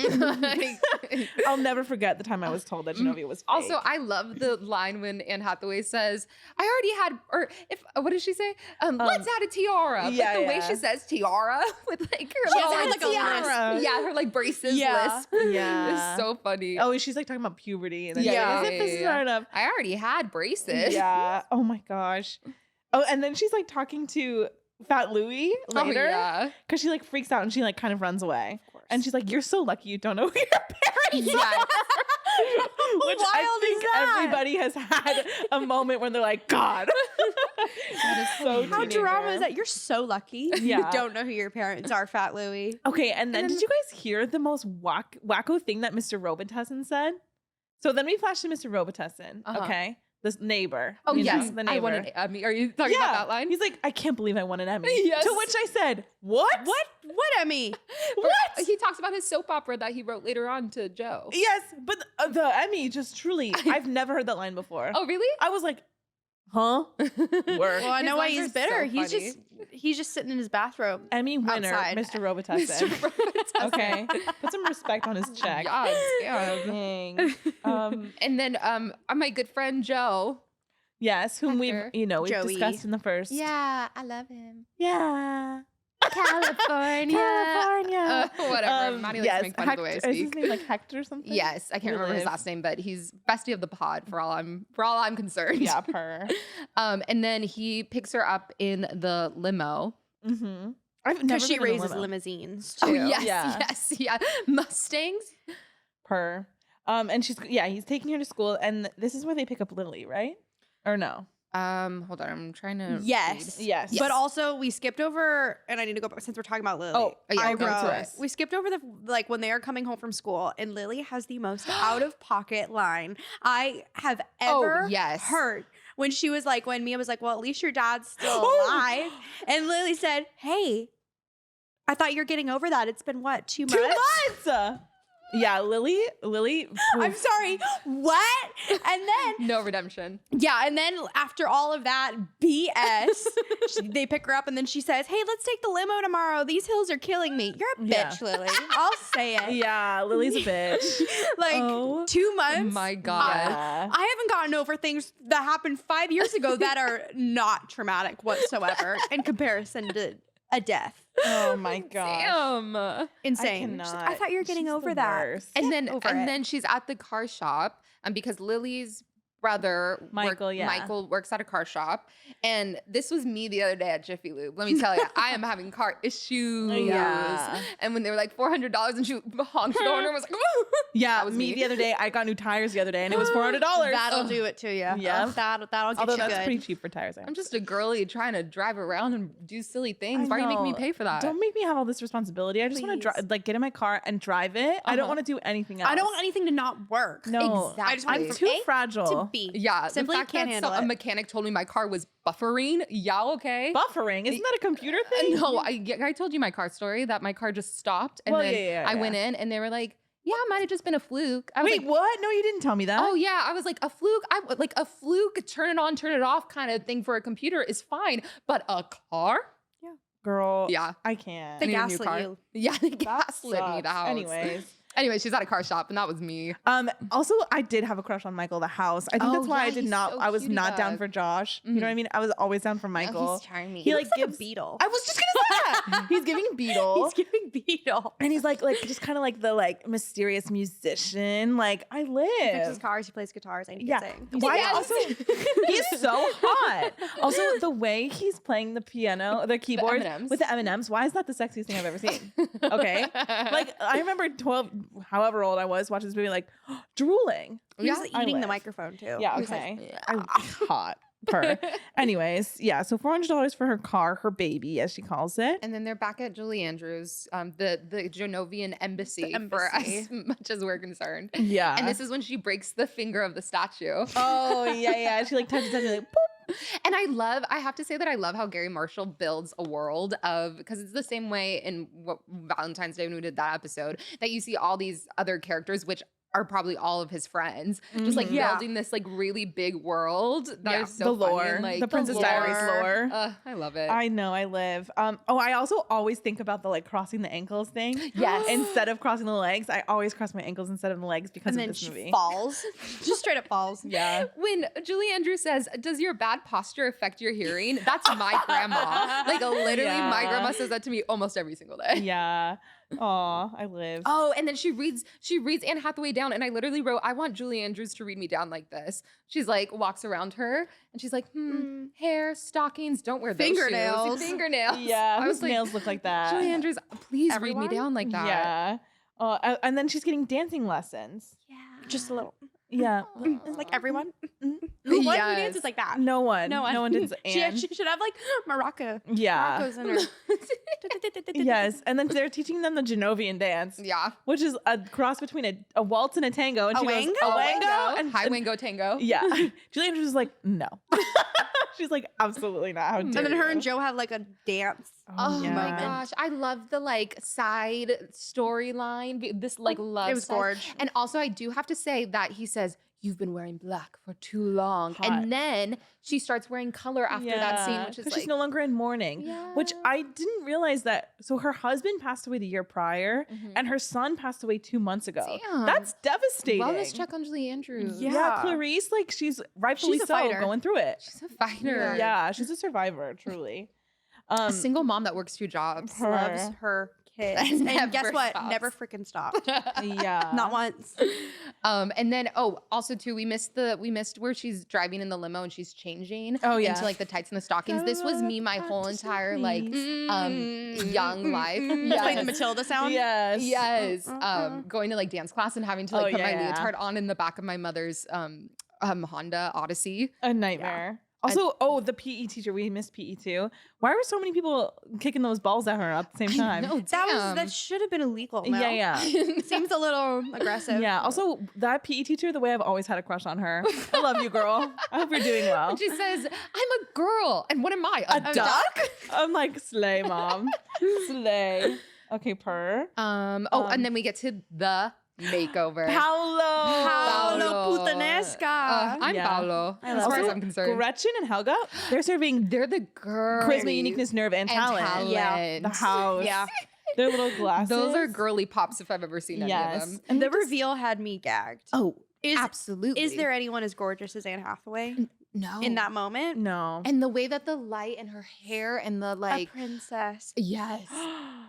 I'll never forget the time I was told that Genovia was fake. Also, I love the line when Anne Hathaway says, I already had, or if, what does she say? Let's add a tiara. yeah, but the way yeah. she says tiara with like her She little, has like a tiara. lisp. yeah, her like braces Yeah. lisp. Yeah. It's so funny. Oh, she's like talking about puberty. And then Yeah. as if this is not enough. I already had braces. Yeah. Oh my gosh. Oh, and then she's like talking to Fat Louie Oh, later. yeah. Because she like freaks out and she like kind of runs away. And she's like, you're so lucky you don't know who your parents Yeah. are. Which I wild think is that? everybody has had a moment where they're like, God. That is so How teenager. drama is that? You're so lucky. Yeah. You don't know who your parents are, Fat Louie. Okay, and then did you guys hear the most wacko thing that Mr. Robitussin said? So then we flash to Mr. Robitussin, okay? This neighbor. Oh, You know, yes. the I neighbor. won an Emmy. Are you talking about that line? He's like, I can't believe I won an Emmy. Yes. To which I said, what? What, Emmy? What? He talks about his soap opera that he wrote later on to Joe. Yes, but the Emmy just truly, I've never heard that line before. Oh, really? I was like, huh? Work. Well, I His know why lines he's are bitter. so He's just sitting in his bathrobe. Emmy winner, Outside. Mr. Robitussin. Mr. Robitussin. Okay, put some respect on his check. God damn. Dang. And then my good friend Joe. Yes, whom Hector. we've Joey. discussed in the first. Yeah, I love him. Yeah. California. California. Whatever. Maddie likes to make fun of the way I Is his speak. name like Hector or something? Yes, I can't remember his last name, but he's bestie of the pod for all I'm concerned. Yeah, per. And then he picks her up in the limo. Mm-hmm. I've never Because she been in a raises limo. limousines, too. Oh yes, Yeah. yes, yeah. Mustangs. Per. And he's taking her to school, and this is where they pick up Lily, right? Or no? Hold on, I'm trying to. Yes. read. Yes. But also, we skipped over, and I need to go back since we're talking about Lily. Oh, yeah, I go to wrote, it. we skipped over when they are coming home from school, and Lily has the most out of pocket line I have ever yes. heard. When she was like, when Mia was like, well, at least your dad's still Oh. alive. And Lily said, hey, I thought you're getting over that. It's been what, 2 months? 2 months. Yeah, Lily. I'm sorry. What? And then No redemption. yeah, and then after all of that BS, they pick her up and then she says, hey, let's take the limo tomorrow. These hills are killing me. You're a Yeah. bitch, Lily. I'll say it. Yeah, Lily's a bitch. Like Oh. 2 months. My God. Yeah. I haven't gotten over things that happened 5 years ago that are not traumatic whatsoever in comparison to a death. Oh my gosh. Damn. Insane. cannot. I thought you were getting She's over the that. worst. And Get then over it. then she's at the car shop, and because Lily's brother, Michael, Michael works at a car shop. And this was me the other day at Jiffy Lube. Let me tell you, I am having car issues. Yeah. And when they were like $400 and she honked the horn and was like, Yeah, that was me the other day. I got new tires the other day, and it was $400. That'll do it to you. Yeah. That'll get Although you that's good. pretty cheap for tires. I'm just a girly trying to drive around and do silly things. Why are you making me pay for that? Don't make me have all this responsibility. I just want to Please. get in my car and drive it. I don't want to do anything else. I don't want anything to not work. No, Exactly. I just want I'm it from too A fragile. to B. Yeah, Simply the fact can't that handle a it. mechanic told me my car was buffering. Yeah, okay. Buffering, isn't that a computer thing? No, I told you my car story that my car just stopped and Well, then yeah, I went in and they were like, "Yeah, it might have just been a fluke." I was Wait, like, what? No, you didn't tell me that. "Oh yeah," I was like, "A fluke? Like a fluke, turn it on, turn it off kind of thing for a computer is fine, but a car? girl. Yeah, I can't. They I need a new gaslit car. you. Yeah, they That gaslit me sucks. the house. Anyway, she's at a car shop and that was me. Also, I did have a crush on Michael the house. I think Oh, that's why yeah, I did he's not. so I was cutie not down bug. for Josh. You know what I mean? I was always down for Michael. He's charming. He He like looks like gives a beetle. I was just gonna say that. He's giving Beetle. He's giving beetle. And he's like just kind of like the like mysterious musician. Like I He fixes live. cars. He plays guitars. And he Yeah. can sing. Why Yes. also he's so hot. Also the way he's playing the piano, the keyboard M&Ms. with the M&Ms. Why is that the sexiest thing I've ever seen? Okay. Like I remember 12 however old I was watching this movie like drooling. He was I eating the live. microphone too. Yeah, He was like, okay. Hot. Her. Anyways, yeah, so $400 for her car, her baby, as she calls it. And then they're back at Julie Andrews, the Genovian embassy, The for embassy. as much as we're concerned. Yeah. And this is when she breaks the finger of the statue. oh, yeah. She like touches it and like, boop. And I have to say that I love how Gary Marshall builds a world of, because it's the same way in Valentine's Day when we did that episode, that you see all these other characters, which are probably all of his friends, just like Yeah. building this like really big world that is so the funny lore, and, like, the Princess Diaries lore. I love it. I know, I live. I also always think about the like crossing the ankles thing. Yes. Instead of crossing the legs, I always cross my ankles instead of the legs because and of then this she movie. falls. Just straight up falls. Yeah. When Julie Andrews says, "Does your bad posture affect your hearing?" That's my grandma. Like literally, my Yeah. grandma says that to me almost every single day. Yeah. Aw, I live. Oh, and then she reads Anne Hathaway down, and I literally wrote, "I want Julie Andrews to read me down like this." She's like walks around her, and she's like, hair, stockings, don't wear those shoes. Fingernails. Fingernails. Yeah. I Whose was like, nails look like that? Julie Andrews, please Everyone? read me down like that. Yeah. And then she's getting dancing lessons. Yeah. Just a little. Yeah. Like everyone. Mm. Who Yes. dances like that? No one. No one. No one did Anne. She should have like maraca. Yeah. Maracas in her. Yes. And then they're teaching them the Genovian dance, Yeah. which is a cross between a waltz and a tango. And A she goes, wango? a A wango. And, High Wango Tango. yeah. Julie Andrews was like, no. She's like, absolutely not. How dare And then her you. and Joe have like a dance. Oh yeah. my gosh, I love the like side storyline. This like love. It was side. gorge. And also, I do have to say that he says, "You've been wearing black for too long," Hot. and then she starts wearing color after that scene, which is 'cause like, she's no longer in mourning. Which I didn't realize that. So her husband passed away the year prior, Mhm. and her son passed away 2 months ago. Damn. That's devastating. wellness check on Julie Andrews. Yeah. Yeah, Clarice, like she's rightfully She's a so fighter. going through it. She's a fighter. Yeah, she's a survivor, truly. A single mom that works 2 jobs. Her- Loves her kids. And guess Never what? stops. Never freaking stopped. yeah. Not once. And then also too, we missed where she's driving in the limo and she's changing Oh, yeah. into like the tights and the stockings. This was me my whole entire like young life. Play the Yes. Matilda sound. Yes. Yes. Going to like dance class and having to like Oh, put my yeah. leotard on in the back of my mother's Honda Odyssey. A nightmare. Also, the PE teacher, we missed PE too. Why were so many people kicking those balls at her at the same time? No, That should have been illegal. No? Yeah. Seems a little aggressive. Yeah. Also, that PE teacher, the way I've always had a crush on her. I love you, girl. I hope you're doing well. And she says, "I'm a girl." And what am I? A duck? I'm like, slay, mom. Slay. Okay, purr. And then we get to the makeover. Paolo. Paolo Putanesca. I'm Yeah. Paolo, I as love far as it. I'm concerned. Gretchen and Helga, they're serving They're the girls. charisma, uniqueness, nerve, and talent. Yeah. The house. Yeah. Their little glasses. Those are girly pops if I've ever seen any of Yes. them. And The they just- reveal had me gagged. Oh, Is Absolutely. is there anyone as gorgeous as Anne Hathaway? No. in that moment. No. And the way that the light and her hair and the A princess. yes.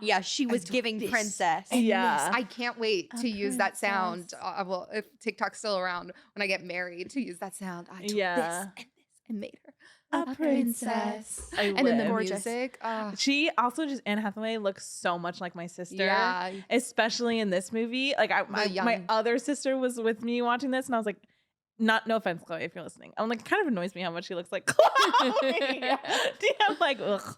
Yeah, she was giving this. princess. And Yeah. this, I can't wait A to use that sound. princess. Well, if TikTok's still around, when I get married, to use that sound. I took Yeah. this and made her A princess. I And then the live. Gorgeous. music. She also just Anne Hathaway looks so much like my sister. Yeah. Especially in this movie. Like my young- other sister was with me watching this, and I was like, no offense, Chloe, if you're listening. I'm like, it kind of annoys me how much she looks like Chloe. I'm like, ugh.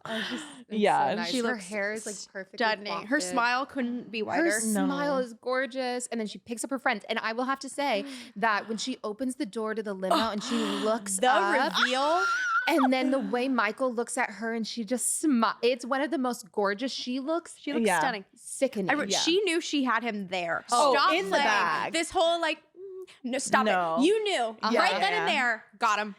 Yeah, So nice. She Her looks hair is like perfect. Stunning. Her smile couldn't be wider. Her smile is gorgeous. And then she picks up her friends. And I will have to say that when she opens the door to the limo and she looks The up, reveal. and then the way Michael looks at her and she just smiles. It's one of the most gorgeous she looks. She looks Yeah. stunning. Sickening. Yeah. She knew she had him there. Oh, Stop in the playing. bag. This whole like, no, stop No. it. You knew Uh-huh. right then Yeah. and there. Got him.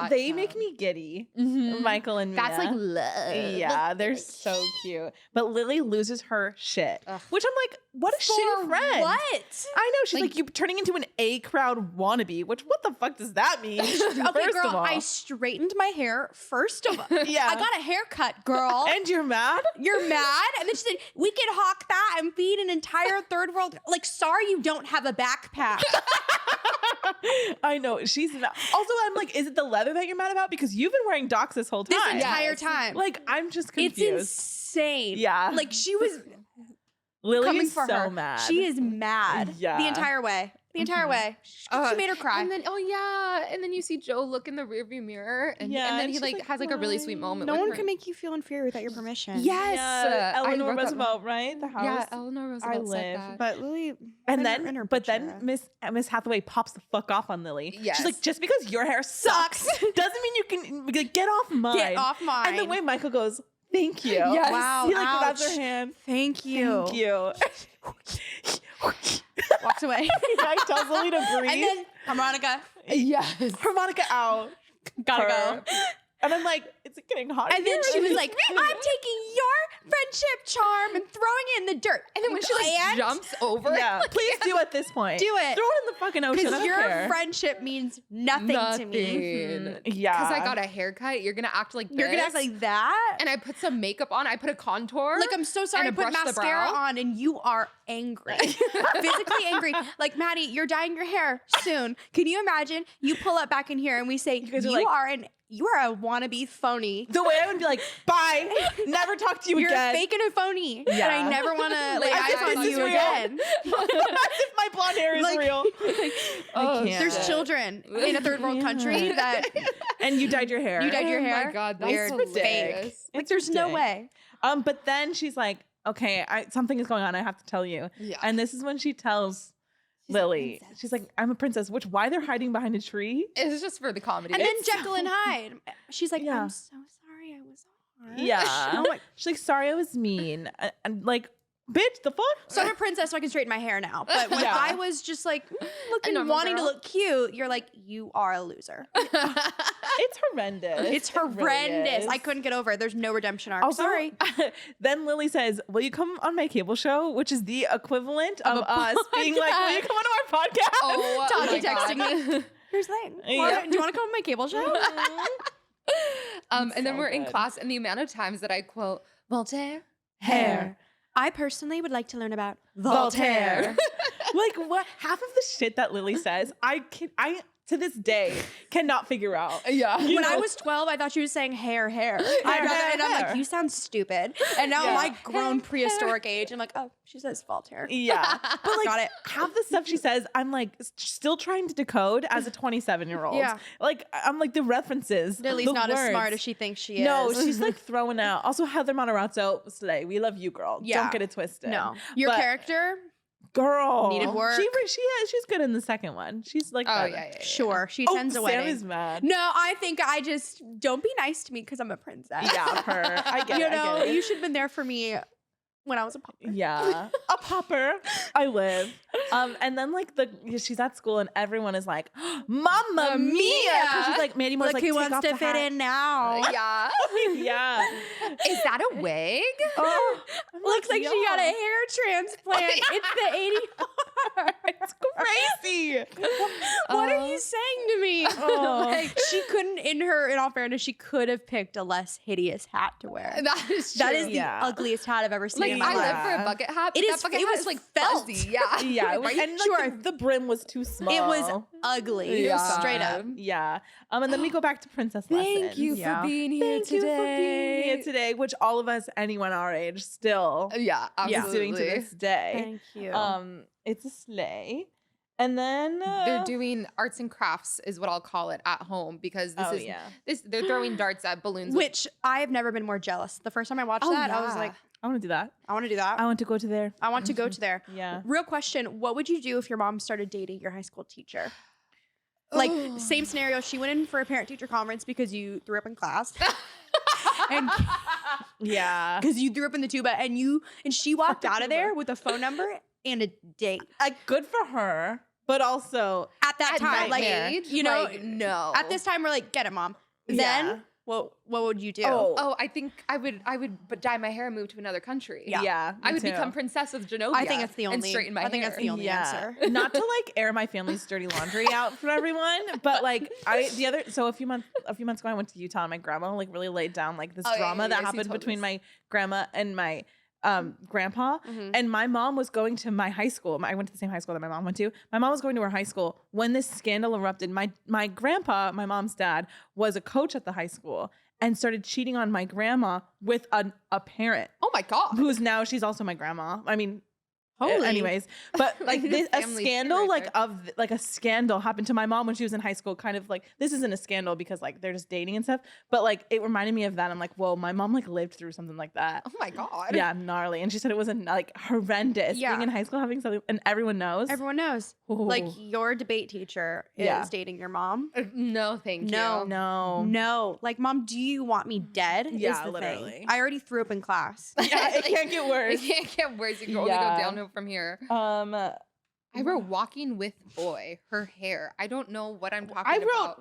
They make me giddy. Mhm. Michael and Mia. That's like love. Yeah, they're so cute. But Lily loses her shit. Ugh. Which I'm like, what a shitty friend. What? I know. She's Like- like, you turning into an A crowd wannabe, which what the fuck does that mean? Okay, First girl, of all. I straightened my hair first of all. Yeah. I got a haircut, girl. And you're mad? You're mad? And then she said, we could hawk that and feed an entire third world. Like, sorry you don't have a backpack. I know. She's not. Also, I'm like, is it the leather that you're mad about? Because you've been wearing docs this whole This time. entire Yes. time. Like, I'm just it's confused. insane. Yeah. Like, she was Lily coming is for so her. mad. She is mad. Yeah. The entire way. The entire way. She made her cry. And then and then you see Joe look in the rearview mirror, and, Yeah, and then and he she's like like, has like a really sweet "Why?" moment. no with one her. can make you feel inferior without your permission. Yes, Yeah, I Eleanor wrote that- Roosevelt, right? The house. Yeah, Eleanor Roosevelt said live. that. But Lily, And in then, her but picture. then Miss Hathaway pops the fuck off on Lily. Yes. She's like, just because your hair sucks doesn't mean you can like, get off mine. Get off mine. And the way Michael goes, thank you. Yes. Wow, He like grabs ouch. her hand. Thank you. Thank you. Walks away. He tells Lily to breathe. And then harmonica. Yes. harmonica out. Gotta Her. go. And I'm like, it's getting hot. And then here. she was like, I'm taking your friendship charm and throwing it in the dirt. And then when she like jumps over, yeah, please do at this point. Do it. Throw it in the fucking ocean. I Because don't your care. friendship means nothing to me. Yeah. because I got a haircut, you're gonna act like You're gonna act this. like that? And I put some makeup on. I put a contour. Like, I'm so sorry I and put brush the mascara brow. on and you are angry. Physically angry. Like, Maddie, you're dyeing your hair soon. Can you imagine? You pull up back in here and we say, guys are you like- are a wannabe phony. the way I would be like, bye, never talk to you You're again. fake and a phony. And Yeah. I never want to lay Like, eyes as on if this you is real. again. As if my blonde hair is Like- real. Oh, can't. There's Yeah. children in a third world country that And you dyed your hair. You dyed your Oh my hair. God, that's Weird, hilarious. fake. Like, there's no ridiculous. way. But then she's like, okay, something is going on. I have to tell you. Yeah. And this is when she tells Lily, she's like, I'm a princess, which why they're hiding behind a tree? It's just for the comedy. And then It's Jekyll and Hyde. She's like, Yeah. I'm so sorry I was hard. Yeah. I'm like, She's like, sorry, I was mean. And like, bitch, the fuck? so I'm a princess, so I can straighten my hair now. But when Yeah. I was just like looking, normal wanting girl. to look cute, you're like, you are a loser. It's horrendous. It's It really horrendous. is. I couldn't get over it. There's no redemption arc. Also, Sorry. then Lily says, will you come on my cable show? Which is the equivalent of us being like, will you come onto our podcast? Oh, Tati my God. texting me. Here's the thing. Yeah. Do you want to come on my cable show? And then so we're in good. class, and the amount of times that I quote Voltaire, Hair. I personally would like to learn about Voltaire. Like what? Half of the shit that Lily says, I to this day cannot figure out. Yeah. You When I know? was 12, I thought she was saying hair. Hair, And I'm hair. like, you sound stupid. And now Yeah. my grown prehistoric age, I'm like, oh, she says Voltaire. Yeah. But like Got it. half the stuff she says, I'm like still trying to decode as a 27-year-old. Yeah. Like I'm like the references. Lily's the not as words. smart as she thinks she is. No, she's like throwing out. Also, Heather Matarazzo, Slay. We love you, girl. Yeah. Don't get it twisted. No. Your But- character, girl Needed work. She's good in the second one. She's like, Oh better. yeah. sure. She Oh, attends a Sam wedding. is mad. No, I think I just don't be nice to me because I'm a princess. Yeah, her. I get You it. know, I get it. you should have been there for me when I was a puppet. Yeah, a popper. I live. And then like she's at school and everyone is like, "Mamma mia!" 'Cause she's like, Mandy Moore's Look like, who "Take wants off to the fit hat." in now. Yeah. Yeah. Is that a wig? Oh, I'm Looks like she got a "Yeah." hair transplant. It's the 80. It's crazy. What are you saying to me? Like, she couldn't, in all fairness, she could have picked a less hideous hat to wear. That is true. That is the ugliest hat I've ever seen like in my I life. live for a bucket hat. But It that is- bucket it hat was is like felt. fuzzy. Yeah. Yeah, it was, Are you and like, sure? the brim was too small. It was ugly. Yeah. Straight up. Yeah. And then we go back to princess lessons. Thank you Yeah. for being here Thank you today. for being here today, which all of us, anyone our age, still Yeah, is absolutely. doing to this day. Thank you. It's a sleigh. And then They're doing arts and crafts is what I'll call it at home because they're throwing darts at balloons. Which I have never been more jealous. The first time I watched that, I was like, I want to do that. I want to do that. I want to go to there. I want to go to there. Yeah. Real question, what would you do if your mom started dating your high school teacher? Like, same scenario, she went in for a parent-teacher conference because you threw up in class. And Yeah. because you threw up in the tuba and she walked out of there with a phone number and a date. Good for her, but also At that time, my like, age, you know, like, no. at this time, we're like, get it, mom. Yeah. Then, what would you do? Oh, I think I would but dye my hair and move to another country. Yeah. I would me become too. Princess of Genovia. I think it's the only. and straighten my hair. I think that's the only answer. Not to like air my family's dirty laundry out for everyone, but like a few months ago I went to Utah and my grandma like really laid down like this drama that happened between my grandma and my grandpa. And my mom was going to my high school. I went to the same high school that my mom went to. My mom was going to her high school when this scandal erupted. My grandpa, my mom's dad, was a coach at the high school and started cheating on my grandma with a parent Oh my god. who's now she's also my grandma. I mean, Holy. anyways, but like this, a Family scandal tree like right of a scandal happened to my mom when she was in high school. Kind of like this isn't a scandal because like they're just dating and stuff, but like it reminded me of that. I'm like, whoa, my mom like lived through something like that. Oh my god. Yeah, gnarly. And she said it was like horrendous Yeah. being in high school having something, and everyone knows. Everyone knows. Ooh. Like, your debate teacher is Yeah. dating your mom. No, thank No. you. No. No. Like, mom, do you want me dead? Yeah, is the literally. Thing. I already threw up in class. Yeah, it can't get worse. It can't get worse. It can only go Yeah. downhill from here. I wrote walking with boy, her hair. I don't know what I'm talking about.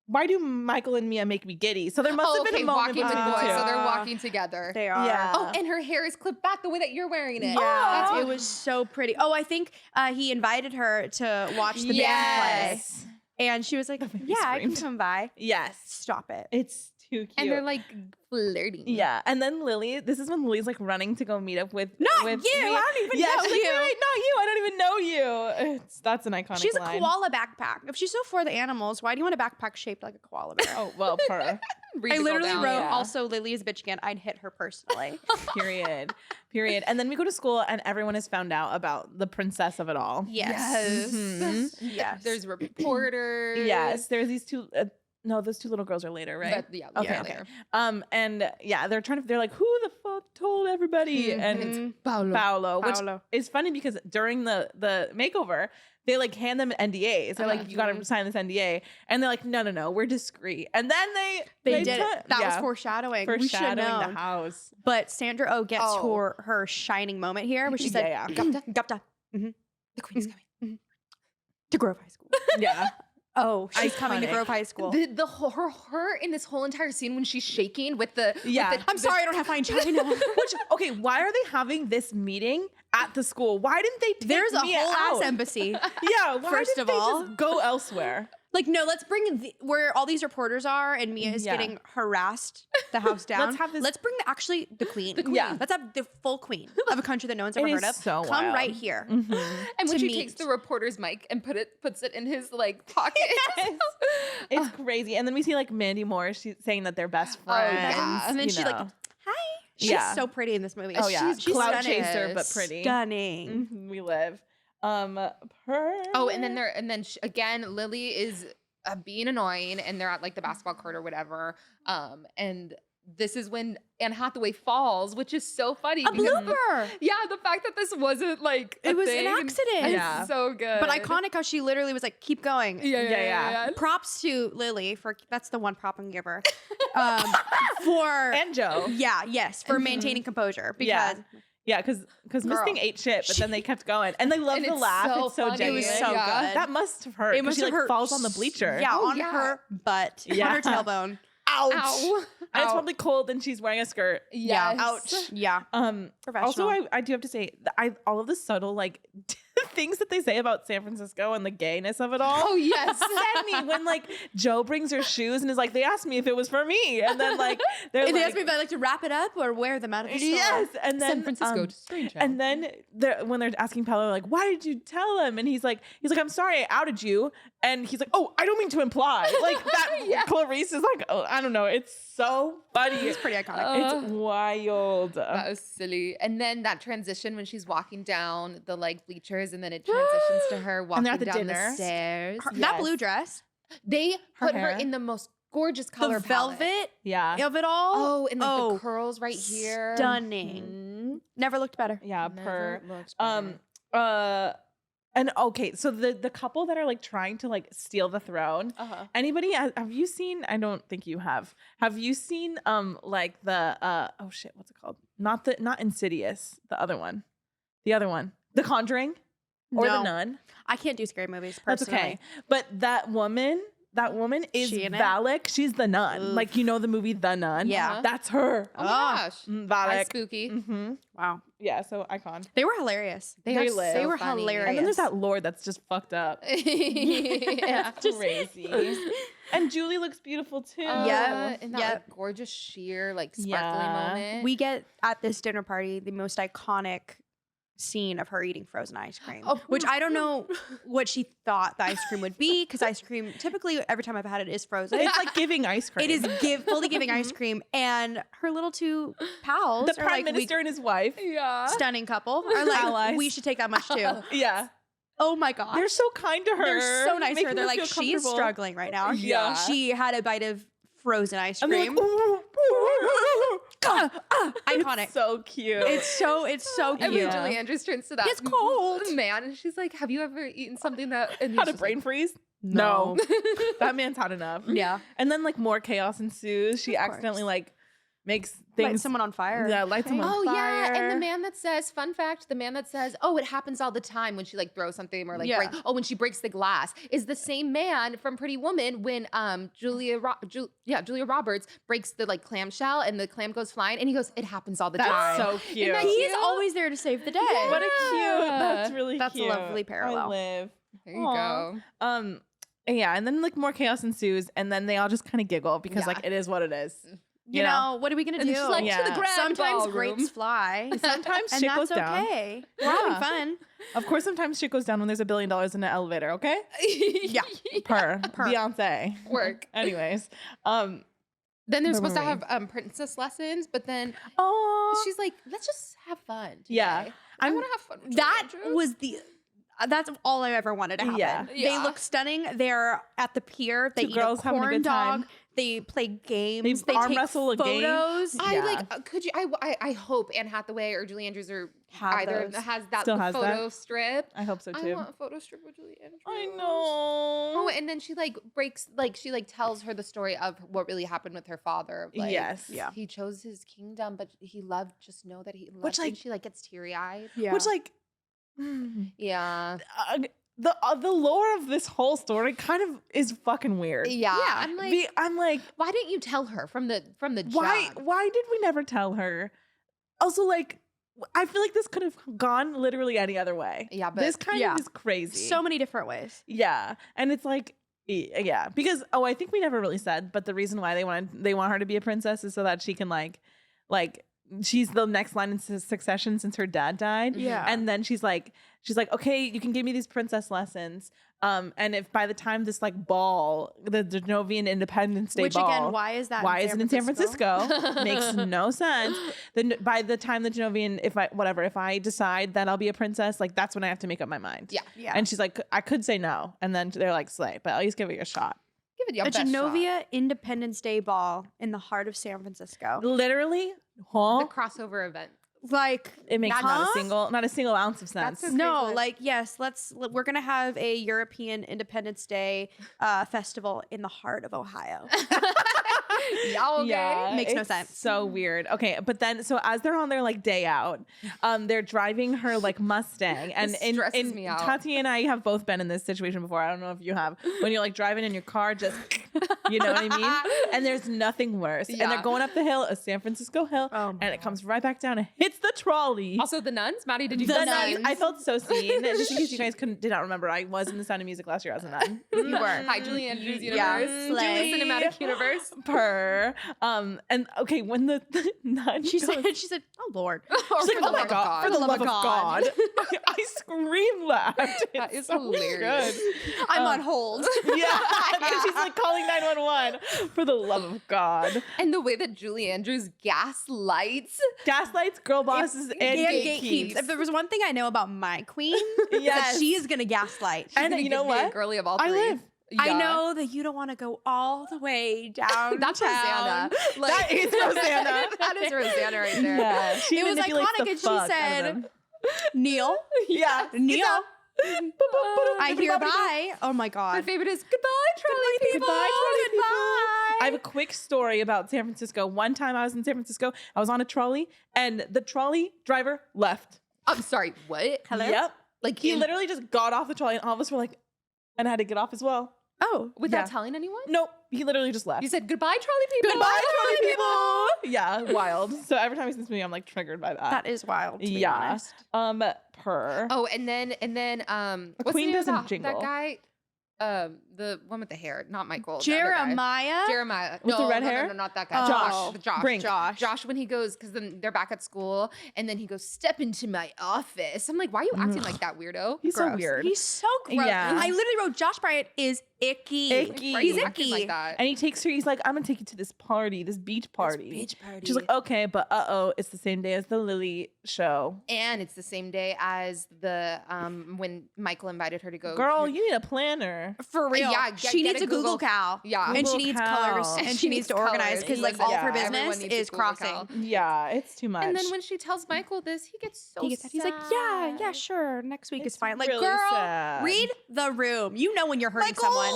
Why do Michael and Mia make me giddy? So there must have been a moment walking with between the boy. two. So they're walking together. They are. Yeah. Oh, and her hair is clipped back the way that you're wearing it. Yeah, it was so pretty. Oh, I think he invited her to watch the band play. And she was like, That made me yeah, I can scream. come by. Yes. Stop it. It's too cute. And they're like flirting. yeah. And then Lily, this is when Lily's like running to go meet up with Not with you. Mia. I don't even yeah, know she's like, you. "Wait, not you. I don't even know you." That's an iconic She has a line. koala backpack. If she's so for the animals, why do you want a backpack shaped like a koala bear? Oh, well, per. Read I the literally down. wrote, yeah. also, Lily is a bitch again. I'd hit her personally. Period. Period. And then we go to school and everyone has found out about the princess of it all. Yes. Mhm. Yes. There's reporters. Yes. There's these two no, those two little girls are later, right? But, yeah. Okay, yeah, okay. later. And yeah, they're like, who the fuck told everybody? And it's Paolo, which Paolo. is funny because during the makeover, they like hand them NDAs. They're like, you gotta sign this NDA. And they're like, no, we're discreet. And then They did t- it. That was yeah, foreshadowing. We should have foreshadowing known. the house. But Sandra Oh gets Oh. her shining moment here, where she said, Yeah. Gupta, The queen's coming. to Grove High School. Yeah. Oh, she's coming to Iconic. Grove High School. The her in this whole entire scene when she's shaking with the Yeah. with the, I'm sorry, I don't have fine china. Which, okay, why are they having this meeting at the school? Why didn't they take There's a Mia whole out? ass embassy. Yeah, why First didn't of they all. just go elsewhere? Like, no, let's bring where all these reporters are and Mia is Yeah. getting harassed the house down. Let's have this- Let's bring the queen. queen. Yeah. Let's have the full queen of a country that no one's ever It heard is of. so Come wild. right here. Mhm. and when to she meet. takes the reporter's mic and puts it in his like pocket. It's crazy. And then we see like Mandy Moore, she's saying that they're best Oh, friends. yeah. And then you she's like, know. hi. She's Yeah. so pretty in this movie. Oh yeah, She's cloud stunning. chaser, but pretty. Stunning. Mhm, we live. Oh, and then again, Lily is being annoying, and they're at like the basketball court or whatever. And this is when Anne Hathaway falls, which is so funny. A because- blooper. Yeah, the fact that this wasn't like It a was an thing accident. is Yeah. so good. But iconic how she literally was like, keep going. Yeah. Props to Lily for that's the one prop I'm give her. For and Joe. for maintaining composure because Yeah. Yeah, because Miss Girl. Thing ate shit, but then they kept going, and they love And the it's laugh. so It's so funny. genuine. It was so Yeah. good. That must have hurt. It must she have like hurt falls on the bleacher. Yeah, Oh, on yeah. her butt, Yeah. on her tailbone. Ouch. Ow. And it's Ow. probably cold, and she's wearing a skirt. Yes. Ouch. Yeah. Also, Professional. I do have to say that all of the subtle like things that they say about San Francisco and the gayness of it all. Oh yes. Send me when like Joe brings her shoes and is like, they asked me if it was for me, and then like they're And they like, asked me if I like to wrap it up or wear them out of the store. yes, and then San Francisco to strange. and then when they're asking Paolo like, why did you tell him? And he's like, I'm sorry, I outed you. And he's like, oh, I don't mean to imply like that. Clarice is like, oh, I don't know. It's so funny. It's pretty iconic. It's wild. That was silly. And then that transition when she's walking down the like bleachers, and then it transitions to her walking they're at the down dinner. the stairs. That blue dress, They put her hair. in the most gorgeous color the palette. velvet Yeah. of it all. Oh, and like the curls right here. Stunning. Mhm. Never looked better. Yeah. Never Per. looked better. And okay, so the couple that are like trying to like steal the throne. Anybody have you seen? I don't think you have. Have you seen like the oh shit, what's it called? Not Insidious, the other one. The Conjuring or No. The Nun. I can't do scary movies That's personally. okay. But that woman is She in it? Valak. She's the nun. Oof. Like, you know the movie The Nun? Yeah. That's her. Oh my gosh. Valak. That's spooky. Mm-hmm. Wow. Yeah, so icon. They were hilarious. They They are live. so They were funny. hilarious. And then there's that Lord that's just fucked up. Yeah. Just crazy. And Julie looks beautiful too. Yeah. In that Yep. like, gorgeous sheer, like sparkly Yeah. moment. We get at this dinner party the most iconic scene of her eating frozen ice cream, Oh. which I don't know what she thought the ice cream would be, because ice cream typically every time I've had it is frozen. It's like giving ice cream. It is fully giving ice cream, and her little two pals, the are prime like, minister and his wife. yeah. stunning couple, are like, Allies. we should take that much too. Yeah. Oh my gosh, They're so kind to her. they're so nice to her. making They're feel like, she's comfortable. struggling right now. Yeah. She had a bite of frozen ice And they're cream. like, ooh, Iconic. It's so cute. It's so I cute. mean, Julie Andrews turns to that It's cold. man, and she's like, "Have you ever eaten something that?" And he's had a just brain like, freeze. No. That man's had enough. Yeah. And then like more chaos ensues. She Of course. accidentally like makes Light things. someone on fire. Yeah, lights someone Oh on yeah, fire. and the man that says, fun fact, the man that says, "Oh, it happens all the time," when she like throws something or like Yeah. when she breaks the glass, is the same man from Pretty Woman when Julia Roberts breaks the like clamshell and the clam goes flying, and he goes, "It happens all the That's time." so cute. that He cute? is always there to save the day. What a cute. That's really That's a cute. lovely parallel. I live. There you Aw. go. Yeah, and then like more chaos ensues, and then they all just kind of giggle because Yeah. like it is what it is. You know, what are we gonna And do? she's like, Yeah. to the grand Sometimes ballroom. grapes fly. Sometimes and shit that's goes down. okay. We're Yeah. having fun. Of course, sometimes shit goes down when there's $1 billion in an elevator. Okay, Yeah. per Beyonce. Work. Anyways, Then they're Where supposed to were we? have princess lessons, but then oh, she's like, "Let's just have fun." Today. Yeah. I want to have fun. With That Julie Andrews." was the. That's all I ever wanted to happen. Yeah. They Yeah. look stunning. They're at the pier. They Two eat girls a having a corn good dog. time. They play games. They arm take wrestle a game. photos. Yeah. I like. Could you? I hope Anne Hathaway or Julie Andrews or Have either those. has that Still has photo that? strip. I hope so I too. want a photo strip with Julie Andrews. I know. Oh, and then she like breaks, like she like tells her the story of what really happened with her father. of, Like, Yes. Yeah. he chose his kingdom, but he loved. Just know that he loved. Which, and like- she like gets teary eyed. Yeah. Which like. Yeah. The lore of this whole story kind of is fucking weird. Yeah. Yeah. I'm like, I'm like, why didn't you tell her from the why jump? did we never tell her? Also, like, I feel like this could have gone literally any other way. Yeah, but this kind Yeah. of is crazy. so many different ways. Yeah, and it's like, yeah, because I think we never really said, but the reason why they want her to be a princess is so that she can like she's the next line in succession since her dad died. Yeah. And then she's like, okay, you can give me these princess lessons. And if by the time this like ball, the Genovian Independence Day Which ball, again, why is that? why is it in San Francisco? Makes no sense. Then by the time the Genovian, if I decide that I'll be a princess, like that's when I have to make up my mind. Yeah. Yeah. And she's like, I could say no, and then they're like, slay, but at least give it a shot. Give it your a best shot. Genovia Independence Day ball in the heart of San Francisco. Literally, The huh? crossover event. Like, It makes not Huh? a single ounce of sense. That's no, crazy. like, yes, we're gonna have a European Independence Day festival in the heart of Ohio. Y'all okay? Yeah, Makes no it's sense. So weird. Okay, but then so as they're on their like day out, they're driving her like Mustang, and This in stresses me out. Tati and I have both been in this situation before. I don't know if you have. When you're like driving in your car, just You know what I mean? And there's nothing worse. And they're Yeah. going up the hill, a San Francisco hill, Oh my and it comes right back down and hits the trolley. Also, the nuns. Maddie, did you The see nuns. I felt so seen. Just in case you guys did not remember, I was in the Sound of Music last year as a nun. You were. Hi, Julie Andrews Yeah. universe. Slay. Julie Cinematic Universe. Per. And okay, when the nun She goes, said, "Oh Lord." Or she's like, for the oh my love of God, for the love of God. I screamed that. That It's is so hilarious. good. I'm on hold. Yeah, and she's like calling 911 for the love of God. And the way that Julie Andrews gaslights. Gaslights, girl bosses, and gatekeeps. gatekeeps. If there was one thing I know about my queen, Yes. that she is gonna gaslight. She's And gonna you know give me a what? girly of all I three. live. I Yeah. know that you don't want to go all the way down. That's Rosanna. That is Rosanna. That is Rosanna right there. Yeah, she It was manipulates iconic, the and she fuck out of said, them. Neil, Yeah, Neil, I Everybody- hereby. Oh my My God. favorite is goodbye, trolley people. Goodbye, trolley people. Goodbye. I have a quick story about San Francisco. One time I was in San Francisco, I was on a trolley, and the trolley driver left. I'm sorry, what? Hello? Yep. Like He in- literally just got off the trolley, and all of us were like, and I had to get off as well. Oh, without Yeah. telling anyone? Nope. He literally just left. You said goodbye, trolley people. goodbye, trolley people. Yeah, wild. So every time he sees me, I'm like triggered by that. that is wild. To be Yeah. honest. Oh, and then what's queen the name of doesn't that, jingle. That guy, the one with the hair, not Michael. Jeremiah. Jeremiah. With the red no, hair? No, not that guy. Oh. Josh. Brink. Josh, when he goes, because then they're back at school, and then he goes, step into my office. I'm like, why are you acting like that, weirdo? He's so Gross. weird. He's so gross. Yeah. I literally wrote Josh Bryant is icky. Icky. Why are He's you acting icky. like that? And he takes her, he's like, I'm gonna take you to this party, this beach party. Beach party. She's like, okay, but it's the same day as the Lily show. And it's the same day as the when Michael invited her to go. Girl, you need a planner. For real. Yeah, she get needs a a Google Google- Cow. Yeah. And she Google needs Cow. colors. And she needs to organize colors. because like all of her Yeah. business Everyone needs a is Google crossing. Cow. Yeah, it's too much. And then when she tells Michael this, he gets so He gets that. He's like, yeah, sure. Next week It's is fine. Like, really girl, sad. read the room. You know when you're hurting someone.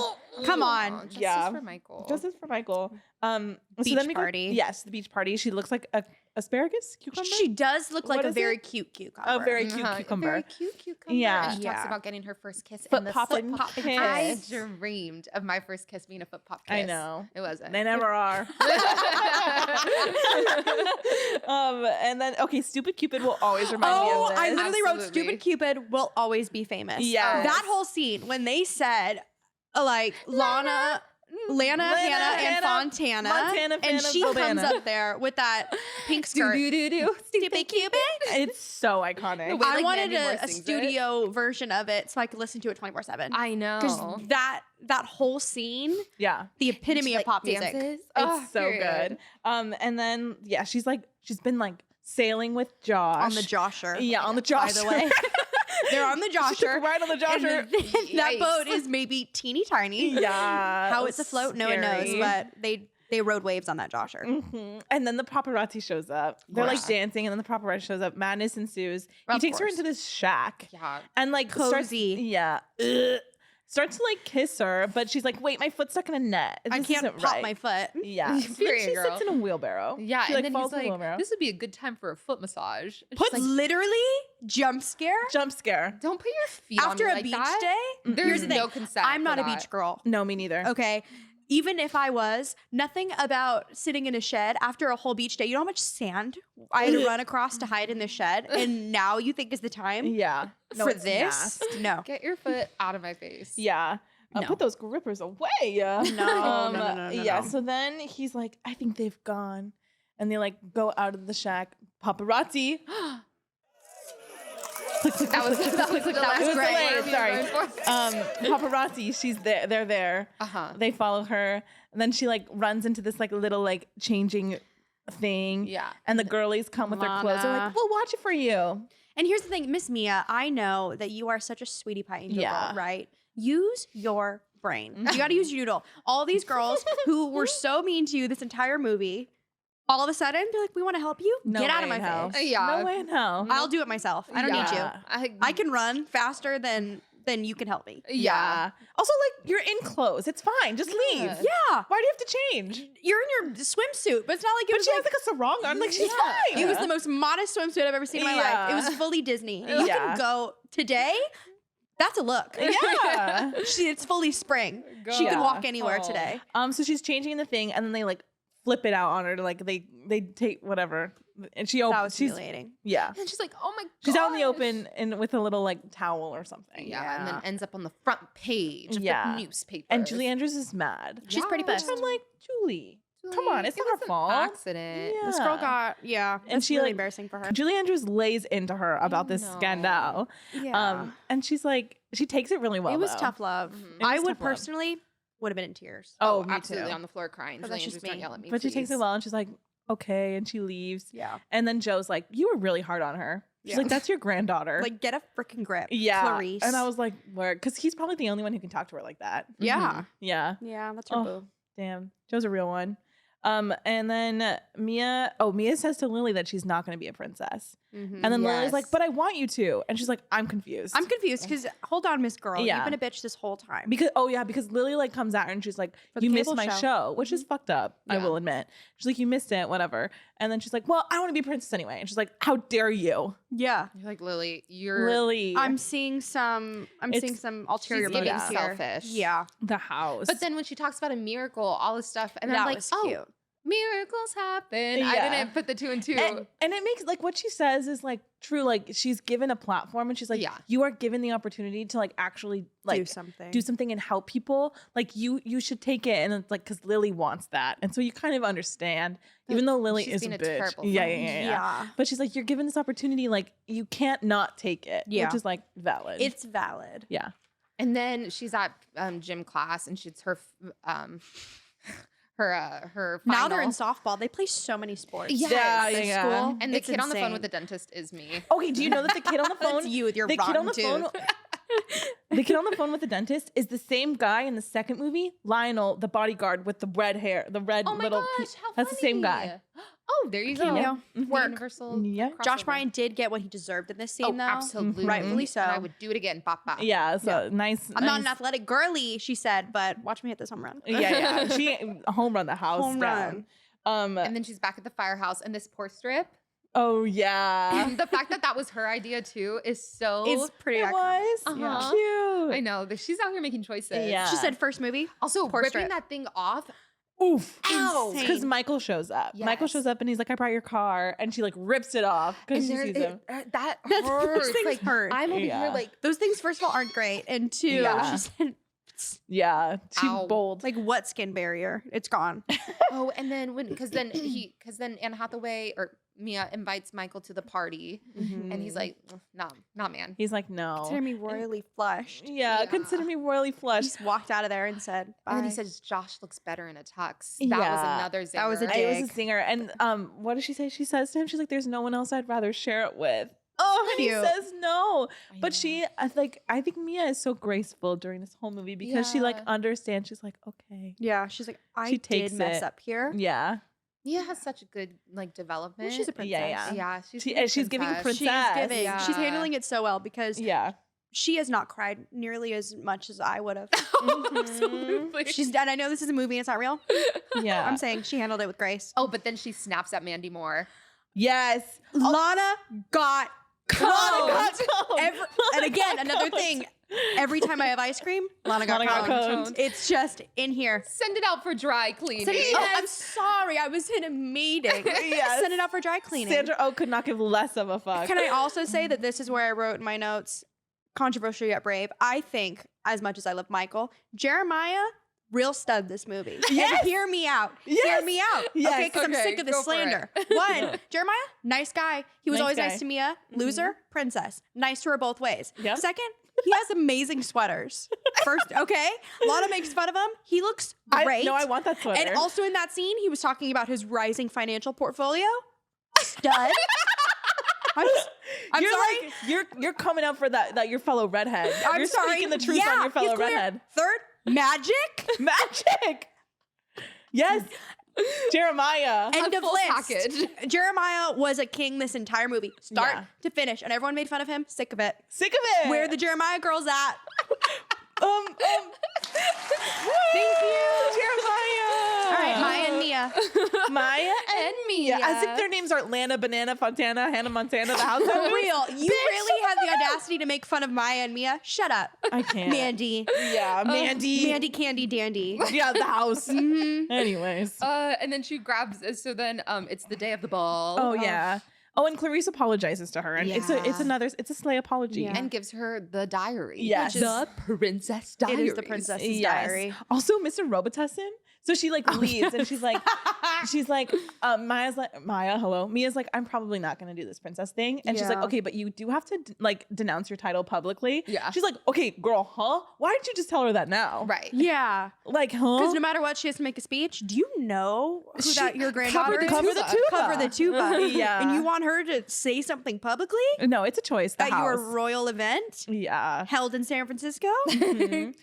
Come on. Justice Yeah. for Michael. Justice for Michael. So Beach then we party. Yes, the beach party. She looks like a asparagus cucumber. She does look like What a is very it? cute cucumber. A very cute Uh-huh, cucumber. Very cute cucumber. Yeah. And she talks Yeah. about getting her first kiss Foot and the popping foot popping kiss. I dreamed of my first kiss being a foot pop kiss. I know. It wasn't. They never are. And then Stupid Cupid will always remind me Oh, of this. I literally wrote Absolutely. Stupid Cupid will always be famous. Yes. That whole scene when they said, like, Lana, Hannah, and Fontana. Montana, and Fana, she comes Bobana. up there with that pink skirt. Stupid Cupid. It's so iconic. The way, I like, wanted Mandy Moore a sings it. studio version of it so I could listen to it 24/7. I know. Because that whole scene, Yeah. the epitome She, of like, pop music. dances. It's Oh, so period. good. And then she's been like sailing with Josh. On the Josher. Yeah, on the By Josher. the way. They're on the She took a Josher. ride on the Josher. And that Yikes. boat is maybe teeny tiny. Yeah. How it's afloat, no one knows. scary. But they rode waves on that Josher. Mhm. And then the paparazzi shows up. They're like course. dancing, and then the paparazzi shows up. Madness ensues. He Of takes her course. into this shack Yeah. and like starts, Cozy. yeah, starts to like kiss her, but she's like, "Wait, my foot's stuck in a net. I This can't isn't pop right." my foot. Yeah, Period, she girl. sits in a wheelbarrow. Yeah, she and then falls he's in a like, wheelbarrow. this would be a good time for a foot massage. It's Puts like, literally jump scare Jump scare. don't put your feet after on a me like beach that. day. There's Here's the thing. no consent. I'm not for a that. beach girl. No, me neither. Okay. Even if I was, nothing about sitting in a shed after a whole beach day. You know how much sand I had to run across to hide in the shed? And now you think is the time Yeah. No, for it's this? nasty. No. Get your foot out of my face. Yeah. No. Put those grippers away. No. Yeah. So then he's like, I think they've gone. And they like go out of the shack. Paparazzi. That was That was It was great. delayed, sorry. Paparazzi, she's there. They're there. Uh-huh. They follow her. And then she like runs into this like little like changing thing. Yeah. And the girlies come with their clothes. They're Lana. like, we'll watch it for you. And here's the thing, Miss Mia, I know that you are such a sweetie pie angel Yeah. girl, right? Use your brain. You got to use your noodle. All these girls who were so mean to you this entire movie, all of a sudden, they're like, we want to help you. No Get out way of in my hell. face. Yeah. No way in hell. I'll do it myself. I don't need you. Yeah. I can run faster than you can help me. Yeah. Also, like, you're in clothes. It's fine. Just leave. Yeah. Yeah. Why do you have to change? You're in your swimsuit, but it's not like it But was she like, has like a sarong on. Like, she's Yeah. fine. It was the most modest swimsuit I've ever seen in my life. It Yeah. was fully Disney. You Yeah. can go today. That's a look. Yeah. It's fully spring. She can walk anywhere today. So she's changing the thing, and then they like flip it out on her to like they take whatever, and she That opens. was humiliating. Yeah. And she's like, oh my god. She's out in the open and with a little like towel or something. Yeah, and then ends up on the front page of the newspaper. And Julie Andrews is mad. She's pretty Which pissed. I'm like, Julie, come on, it's it not was her an fault. accident. Yeah. This girl got, And it's she really like embarrassing for her. Julie Andrews lays into her about this No. scandal. And she's like, she takes it really well. it was though. tough love. It I was would tough love. personally would have been in tears. Oh, me absolutely too. on the floor crying. But Julie that's just Andrews, don't me. yell at me, But she takes it please. well, and she's like, okay, and she leaves. Yeah. And then Joe's like, you were really hard on her. She's Yeah. like, that's your granddaughter. Like, get a freaking grip. yeah. Clarice. And I was like, where? Because he's probably the only one who can talk to her like that. yeah. Yeah. Yeah, that's her Oh. boo. Damn. Joe's a real one. And then Mia says to Lily that she's not going to be a princess. Mhm. And then Lily's Yes. like, but I want you to. And she's like, I'm confused. I'm confused because, hold on, Miss Girl. Yeah. You've been a bitch this whole time. Because Lily like comes at her and she's like, For the you missed cable my show. show, which is fucked up. I Yeah. will admit. She's like, you missed it, whatever. And then she's like, well, I want to be a princess anyway. And she's like, how dare you, yeah. You're like, Lily, you're Lily? I'm seeing some ulterior she's giving motives here. selfish. Yeah. the house. But then when she talks about a miracle, all this stuff, and That I'm like, was oh, cute. miracles happen. I Yeah. didn't put the two and two. and it makes like what she says is like true. Like she's given a platform and she's like, Yeah. you are given the opportunity to like actually like do something. and help people. Like you should take it. And it's like, because Lily wants that. And so you kind of understand, even though Lily she's is a being a bitch. terrible Yeah, friend. Yeah. But she's like, you're given this opportunity. Like you can't not take it. Yeah. Which is like valid. It's valid. yeah. And then she's at gym class, and she's her her Now they're in final. softball. They play so many sports. Yes. Yeah, This yeah. school. And the It's kid on the phone insane. with the dentist is me. Okay, do you know that the kid on the phone That's you with your the kid on rotten the phone tooth. the kid on the phone with the dentist is the same guy in the second movie, Lionel, the bodyguard with the red hair, the red Oh my little gosh, how that's the same funny. guy. Oh, there you go. Cameo. The Work. Universal Yeah. Josh crossover. Bryan did get what he deserved in this scene, Oh, though. absolutely. Rightfully so. And I would do it again. Bop, bop. Yeah, so nice. I'm not an nice- athletic girly, she said, but watch me hit this home run. Yeah. She home run the house Home down. And then she's back at the firehouse, and this poor strip. Oh yeah. The fact that that was her idea too is so. It's pretty It iconic. was Uh-huh. cute. I know that she's out here making choices. Yeah. She said first movie. Also, Poor ripping strip. that thing off. Oof. Ow. Insane. Because Michael shows up. Michael Yes. shows up and he's like, I brought your car. And she like rips it off because she sees him. That Those hurts. things Like, hurt. I'm over Yeah. here like, Those things, first of all, aren't great. And two, Yeah. she said, Yeah. She's Ow. bold. like, what skin barrier? It's gone. oh, and then because then Anne Hathaway or Mia invites Michael to the party, and he's like, no, not man. He's like, no. Consider me royally flushed. Yeah, Yeah. consider me royally He flushed. just walked out of there and said, bye. And then he says, Josh looks better in a tux. That was Yeah. another zinger. That was a It was a dig. singer. And what does she say? She says to him, she's like, there's no one else I'd rather share it with. Oh, and he Cute. says no. I But know. I think Mia is so graceful during this whole movie because she like Yeah. understands. She's like, okay. Yeah, she's like, I She did takes mess it. up here. Yeah. Mia has such a good like development. Well, she's a princess. Yeah. yeah, She's giving princess. She's Princess. giving. Yeah. She's handling it so well because Yeah. she has not cried nearly as much as I would have. Absolutely. She's done. I know this is a movie. It's not real. Yeah. I'm saying she handled it with grace. Oh, but then she snaps at Mandy Moore. Yes. Lana got Lana got coned. coned. And again, another thing. Every time I have ice cream, Lana got Lana got coned. coned. It's just in here. Send it out for dry cleaning. Oh, I'm sorry. I was in a meeting. Yes. Send it out for dry cleaning. Sandra Oh could not give less of a fuck. Can I also say that this is where I wrote in my notes, controversial yet brave. I think, as much as I love Michael, Jeremiah, real stud this movie. Yes. And hear me out. Hear Yes. me out. Yes. Okay, because I'm Okay, sick of this go for it. slander. One, Jeremiah, nice guy. He was Nice always guy. nice to Mia. Loser, princess. Nice to her both ways. Yep. Second, he has amazing sweaters. First, okay? Lana makes fun of him. He looks great. I want that sweater. And also in that scene, he was talking about his rising financial portfolio. Stud. I'm you're sorry. like you're coming out for that your fellow redhead. I'm you're sorry. speaking the truth Yeah, on your fellow he's clear. redhead. Third, magic. Magic. Yes. Jeremiah. End A of full list. package. Jeremiah was a king this entire movie, start Yeah. to finish, and everyone made fun of him. Sick of it. Sick of it. Where are the Jeremiah girls at? Thank you, Jeremiah. All right, Maya and Mia. Maya And Mia. As if their names aren't Lana, Banana, Fontana, Hannah Montana, the house. For real, you really had the audacity to make fun of Maya and Mia. Shut up. I can't. Mandy. Yeah, Mandy. Mandy Candy Dandy. Yeah, the house. Anyways. And then she grabs. So then, it's the day of the ball. Oh yeah. Oh, and Clarice apologizes to her, and it's a Slay apology. Yeah. And gives her the diary. Yes. Which is the Princess Diaries. It is the Princess's Diary. Also, Mr. Robitussin. So she like leaves and she's like, Maya, hello. Mia's like, I'm probably not gonna do this princess thing. And she's like, Yeah. okay, but you do have to like denounce your title publicly. Yeah. She's like, okay, girl, huh? Why didn't you just tell her that now? Right. Yeah. Like, huh? Because no matter what, she has to make a speech. Do you know who that your granddaughter is? Cover the tuba. Cover the tuba. Yeah. And you want her to say something publicly No, it's a choice. The at house. your royal event Yeah. held in San Francisco? Mhm.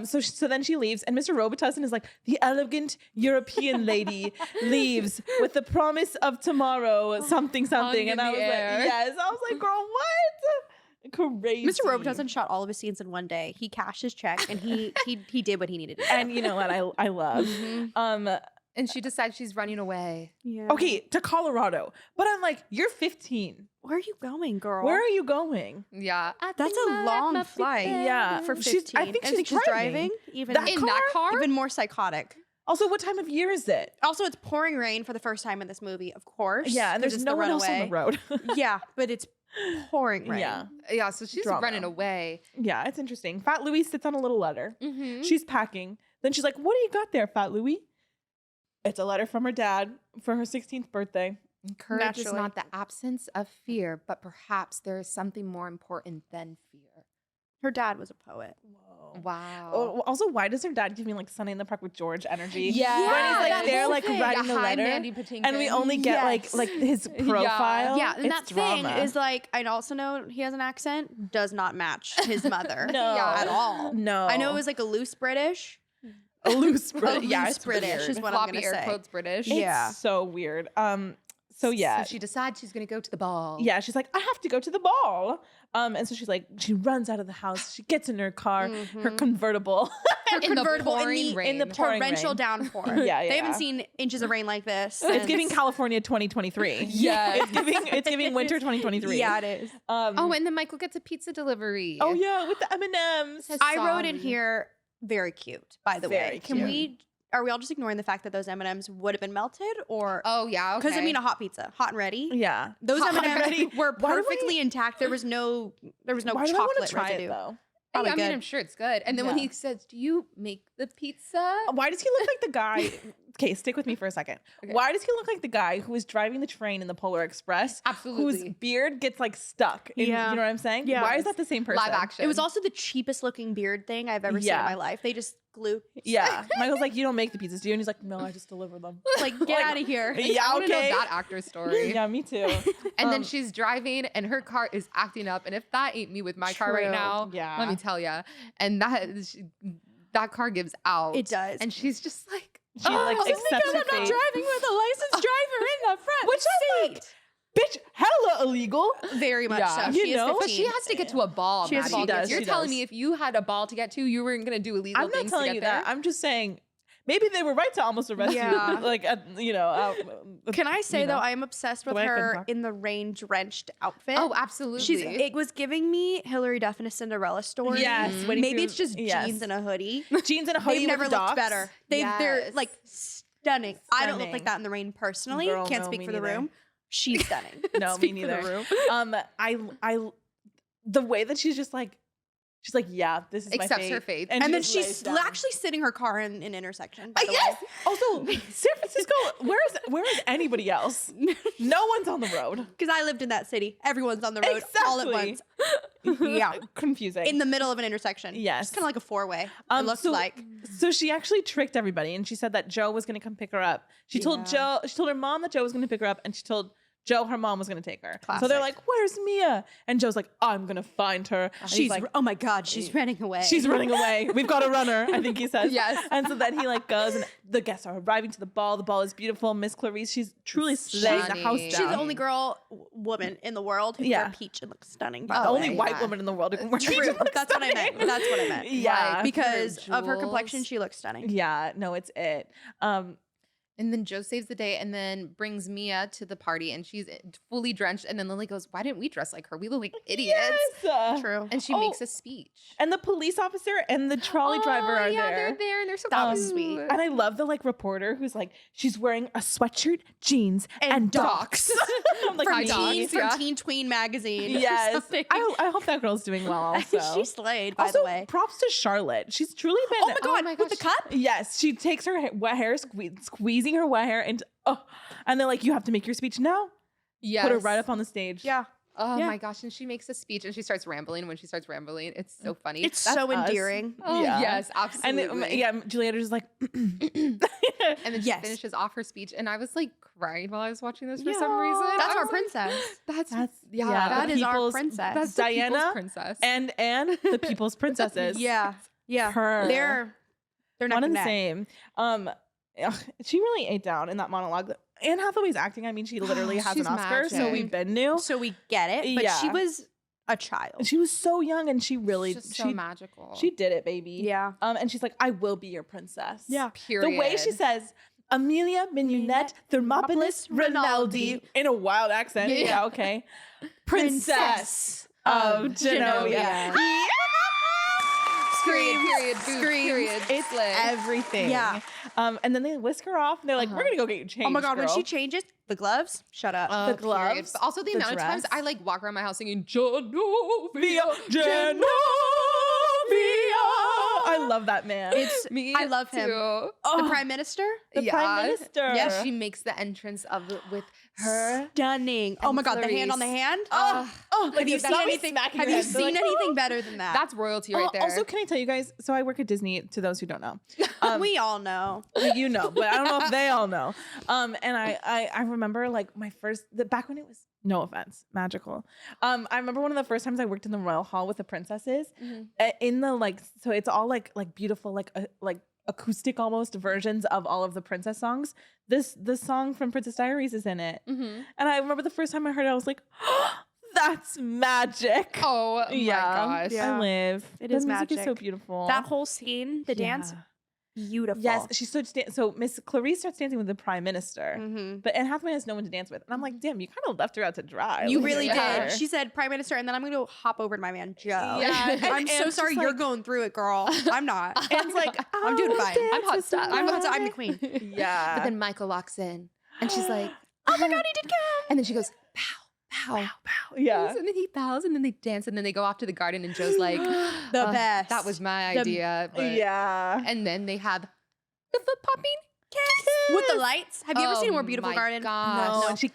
So then she leaves, and Mr. Robitussin is like, the elegant European lady leaves with the promise of tomorrow, something. Hung And in I the was air. like, yes. I was like, girl, what? Crazy. Mr. Robitussin shot all of his scenes in one day. He cashed his check and he did what he needed to do. And you know what? I love. And she decides she's running away. Yeah. Okay, to Colorado. But I'm like, you're 15. Where are you going, girl? Where are you going? Yeah. That's a long flight. Yeah. For She's- 15. I think And she's driving. Even That In that car? even more psychotic. Also, what time of year is it? Also, it's pouring rain for the first time in this movie, of course. Yeah, and 'cause there's it's no one else on the runaway. road. Yeah, but it's pouring rain. Yeah. Yeah. So she's Drama. running away. Yeah, it's interesting. Fat Louie sits on a little letter. Mm-hmm. She's packing. Then she's like, what do you got there, Fat Louie? It's a letter from her dad for her 16th birthday. Courage is Naturally. not the absence of fear, but perhaps there is something more important than fear. Her dad was a poet. Whoa. Wow. Oh, also, why does her dad give me like Sunny in the Park with George energy? Yeah, When he's like that there, whole like thing. writing the Hi, letter. Mandy Patinkin. And we only get Yes. like his profile. Yeah, and It's that drama. thing is like, I also know he has an accent, does not match his mother No. at all. No. I know it was like a loose British. a loose A Brit. Yeah, loose it's pretty British weird. is what I'm Floppy gonna air say. quotes British. It's Yeah. so weird. So yeah. So she decides she's going to go to the ball. Yeah, she's like, I have to go to the ball. And so she runs out of the house. She gets in her car, her convertible. Her In the convertible pouring rain. in the pouring torrential rain. downpour. Yeah, They yeah. haven't seen inches of rain like this. It's giving since- California 2023. Yes. It's giving winter 2023. Yeah, it is. Oh, and then Michael gets a pizza delivery. oh yeah, with the M&Ms. Says I wrote in sorry. here, very cute, by the Very way. Can cute. we, are we all just ignoring the fact that those M&Ms would have been melted? Or, Oh, yeah. Okay. because I mean a hot pizza, hot and ready. Yeah. Those Hot and ready. M&Ms were Why do perfectly intact. There was no Why do I want chocolate to try residue. it though? Hey, Probably I mean, good. I'm sure it's good. And then when Yeah. he says, do you make the pizza? Why does he look like the guy? Okay, stick with me for a second. Okay. Why does he look like the guy who is driving the train in the Polar Express? Absolutely. Whose beard gets like stuck. Yeah. You know what I'm saying? Yeah. Why is that the same person? Live action. It was also the cheapest looking beard thing I've ever seen in Yeah. my life. They just glue. Yeah. Michael's like, you don't make the pizzas, do you? And he's like, no, I just deliver them. Like, get out of here. Yeah, I want to know okay. that actor's story. Yeah, me too. And then Um, she's driving and her car is acting up. And if that ain't me with my car right True. now, Yeah. let me tell you. And that car gives out. It does. And she's just like, She like Just accepts because her I'm not fate. driving with a licensed driver in the front Which I'm like, bitch, hella illegal. Very much Yeah. so. You She is know? 15. but she has to get to a ball. She has Maddie. to- She does, You're she telling does. me if you had a ball to get to, you weren't going to do illegal I'm not things telling to you get there? that. I'm just saying maybe they were right to almost arrest Yeah. you. Like, out, Can I say you know, though, I am obsessed with the way I can her talk. in the rain drenched outfit. Oh, absolutely. It was giving me Hillary Duff in a Cinderella story. Yes, wading Maybe through- it's just yes. jeans and a hoodie. jeans and a hoodie They've never with looked docs. better. They're Yes. like stunning. I don't look Stunning. like that in the rain personally. Girl, Can't no, speak me for the neither. room. She's stunning. No, me Speak for the neither. room. I the way that she's just like, she's like, yeah, this is my Accepts fate. her fate. And she then just she's lays down. actually sitting her car in an intersection. By the Yes. way. Also, San Francisco. Where is anybody else? No one's on the road. Because I lived in that city. Everyone's on the road all at Exactly. once. Yeah. Confusing. In the middle of an intersection. Yes. It's kind of like a four-way. It looks so, like. So she actually tricked everybody, and she said that Joe was going to come pick her up. She told her mom that Joe was going to pick her up, and she told Joe her mom was going to take her. So they're Classic. like, "Where's Mia?" And Joe's like, "I'm going to find her." And he's She's like, oh my God, she's running away. "She's running away. We've got a runner." I think he says. Yes. And so then he like goes, and the guests are arriving to the ball. The ball is beautiful. Miss Clarice, she's truly slaying the house down. Stunning. She's the only woman in the world who Yeah. can wear peach and look stunning. the By the only way. white yeah. woman in the world who can wear True. peach and look That's what I meant. stunning. That's what I meant. Yeah. Right. Because Her of her jewels. complexion, she looks stunning. Yeah. No, it's it. And then Joe saves the day and then brings Mia to the party and she's fully drenched. And then Lily goes, why didn't we dress like her? We look like idiots. Yes. True. And she makes a speech. And the police officer and the trolley driver are yeah, there. they're there and they're so That was cute. sweet. And I love the like reporter who's like, she's wearing a sweatshirt, jeans, and docs. I'm like, From me? Teen- From yeah. Teen Tween magazine. or Yes. something. I hope that girl's doing well also. She slayed, by Also, the way. props to Charlotte. She's truly been. Oh my god, my with the gosh. cup? Yes, she takes her wet hair, squeezing her wet hair, and and they're like, you have to make your speech now. Yes. Put her right up on the stage. Yeah. Oh Yeah. my gosh. And she makes a speach and she starts rambling. When she starts rambling, it's so funny. It's That's so us. endearing. oh, yeah. yes, And absolutely. Julieta's just like, And then she Yes. finishes off her speech, and I was like crying while I was watching this for Yeah. some reason. That's I our was like, princess. That's yeah, That the is our people's- princess. that's the people's Diana princess. and the people's princesses. Yeah. Yeah. Her. They're not one and the neck. same. She really ate down in that monologue. Anne Hathaway's acting. I mean, she literally has an She's Oscar, so magic. we've been new. So we get it. But she Yeah. was a child. She was so young, and she really It's just so magical. she did it, baby. Yeah. And she's like, I will be your princess. Yeah. Period. The way she says, Amelia Mignonette Thermopolis Rinaldi in a wild accent. Yeah. Yeah, okay. Princess of Genovia. Genovia. Period, period, boob, Screams. period. It's slay. everything. Yeah. And then they whisk her off, and they're like, Uh-huh. we're gonna go get you changed. Oh my god, when girl. she changes the gloves, shut up. the Period. gloves, But also the the amount of times dress. I like walk around my house singing Genovia. Genovia. I love that man. It's Me I love him. too. The prime minister? the prime minister. Yeah, she makes the entrance of with her. Stunning. Oh my god, the hand on the Clarice. hand? Oh, have you that's seen always anything? smacking Have your you head. They're seen like, anything better than that? That's royalty right there. Also, can I tell you guys? So I work at Disney. To those who don't know, we all know. you know, but I don't know if they all know. And I remember like my first back when it was, no offense, magical. I remember one of the first times I worked in the royal hall with the princesses. In the like, so it's all like beautiful like acoustic almost versions of all of the princess songs. The song from Princess Diaries is in it, and I remember the first time I heard it, I was like, that's magic. Oh my gosh. Yeah. I live. It The is music is so magic. beautiful. That whole scene, the dance, beautiful. Yes, she starts so Miss Clarice starts dancing with the prime minister, Mhm. but Anne Hathaway has no one to dance with, and I'm like, damn, you kind of left her out to dry. You Look really at her. did. She said prime minister, and then I'm going to hop over to my man Joe. Yeah, and I'm so Anne's sorry just you're like- going through it, girl. I'm not. Anne's like, I'm doing "I'll fine. dance I'm hot with stuff. I'm the somebody." queen. Yeah, But then Michael walks in and she's like, Oh my god, he did come. and then she goes, pow, pow. yeah. And then he bows and then they dance and then they go off to the garden and Joe's like, The "Ugh, best. That was my The- idea. But. Yeah. And then they have the foot popping With the lights. Have you ever seen a more beautiful my garden? gosh. No, and she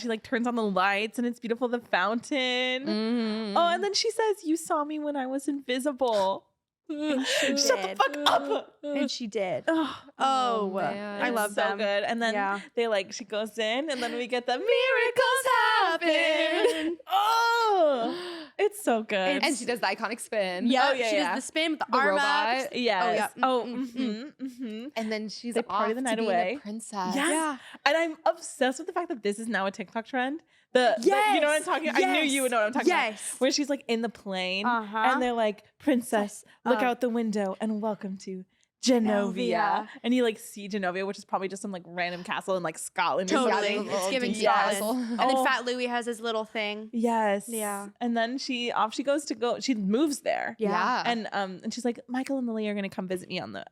like turns on the lights and it's beautiful, the fountain. Mhm. Oh, and then she says, "You saw me when I was invisible." she Shut the did. fuck up. And she did. Oh, Oh, man. I it's love so them. good. And then Yeah. they like she goes in, and then we get the miracles happen. Oh, it's so good. And she does the iconic spin. Yeah, Oh, yeah, she yeah. does the spin with the, The arm robot. up. yes. yeah. Oh, Mm, And then she's They off party the night to being away. a princess. Yes. Yeah. And I'm obsessed with the fact that this is now a TikTok trend. You know what I'm talking about? I knew you would know what I'm talking about. Yes. Where she's like in the plane Uh-huh. and they're like, "Princess, look Uh, out the window and welcome to Genovia." Genovia. And you like see Genovia, which is probably just some like random castle in like Scotland. or Totally. something. It's giving Yes. Scotland. And Oh. then Fat Louie has his little thing. Yes. Yeah. And then she goes she moves there. Yeah. And she's like, "Michael and Lily are gonna come visit me on the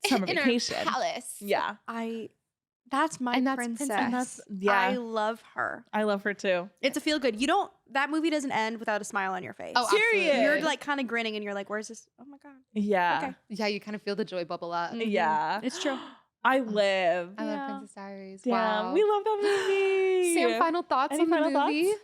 summer In her vacation." palace. Yeah. That's my And that's princess. Princess. And that's I yeah. love her. I love her too. It's a feel good. That movie doesn't end without a smile on your face. Oh, absolutely. Period. You're like kind of grinning and you're like, where's this? Oh my God. Yeah. Okay. Yeah, you kind of feel the joy bubble up. Mhm. Yeah. It's true. I live. I Yeah. love Princess Diaries. Damn, Wow. we love that movie. Sam, final thoughts Any on the final movie? thoughts?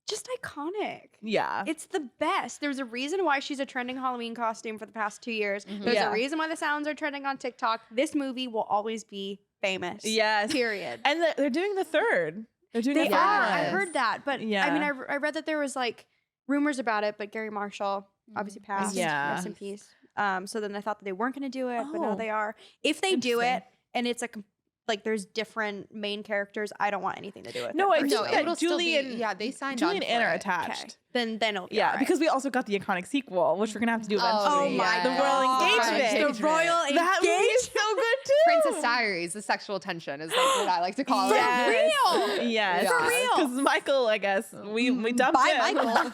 Just iconic. Yeah. It's the best. There's a reason why she's a trending Halloween costume for the past 2 years. Mhm. There's Yeah. a reason why the sounds are trending on TikTok. This movie will always be famous. Yes. Period. And they're doing the third. They're doing They the are. third I one. heard that. But I mean, Yeah. I read that there was like rumors about it, but Gary Marshall obviously passed. Yeah. Rest in peace. So then I thought that they weren't going to do it, but now Oh. they are. If they do Interesting. it and it's like there's different main characters, I don't want anything to do with No, it. I think No, that it'll still be- Julie and yeah, they signed Julie on and Anne for are it. attached. Okay. Then it'll be Yeah, all right. because we also got the iconic sequel, which we're gonna have to do eventually. Oh my the royal God. engagement. The royal That movie is engagement. so good too. Princess Diaries, the sexual tension is like what I like to call it. Yes. Yes. Yeah. For real. Because Michael, I guess, we dumped Bye, him. Michael.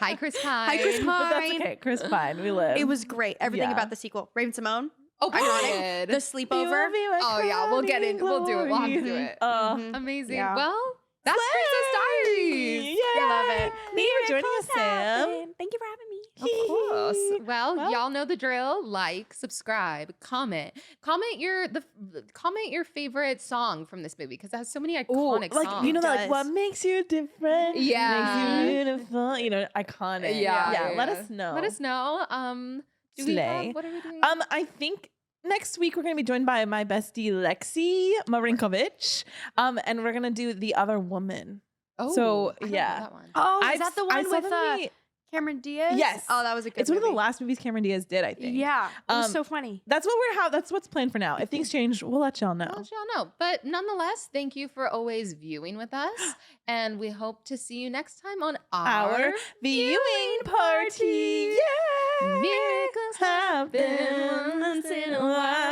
Hi, Chris Pine. Hi, Chris But that's Pine. okay. Chris Pine, we live. It was great. Everything Yeah. about the sequel. Raven Simone. Oh, Iconic. good. The sleepover. Oh, yeah, we'll get in. We'll do it. We'll have to do it. Mhm. Amazing. Yeah. Well, that's Princess Diaries. Yeah. Love it. Thank you for joining us, Sam. Thank you for having me. Of course. Well, Well. y'all know the drill. Like, subscribe, comment. Comment your favorite song from this movie because it has so many iconic like songs. you know, It like does. what makes you different? Yeah. makes you beautiful. You know, iconic. Yeah. Let us know. Let us know. Do we Slay. have, what are we doing? I think next week we're gonna be joined by my bestie Lexi Marinkovic. And we're gonna do The Other Woman. oh, so, I don't know yeah. that one. Oh, I is that the I one saw with the movie- Cameron Diaz? Yes. Oh, that was a good It's one of the movie. last movies Cameron Diaz did, I think. Yeah. It was Um, so funny. That's what's planned for now. If things change, we'll let y'all know. I'll let y'all know. But nonetheless, thank you for always viewing with us. And we hope to see you next time on Our viewing party. Yeah. Miracles happen once in a while.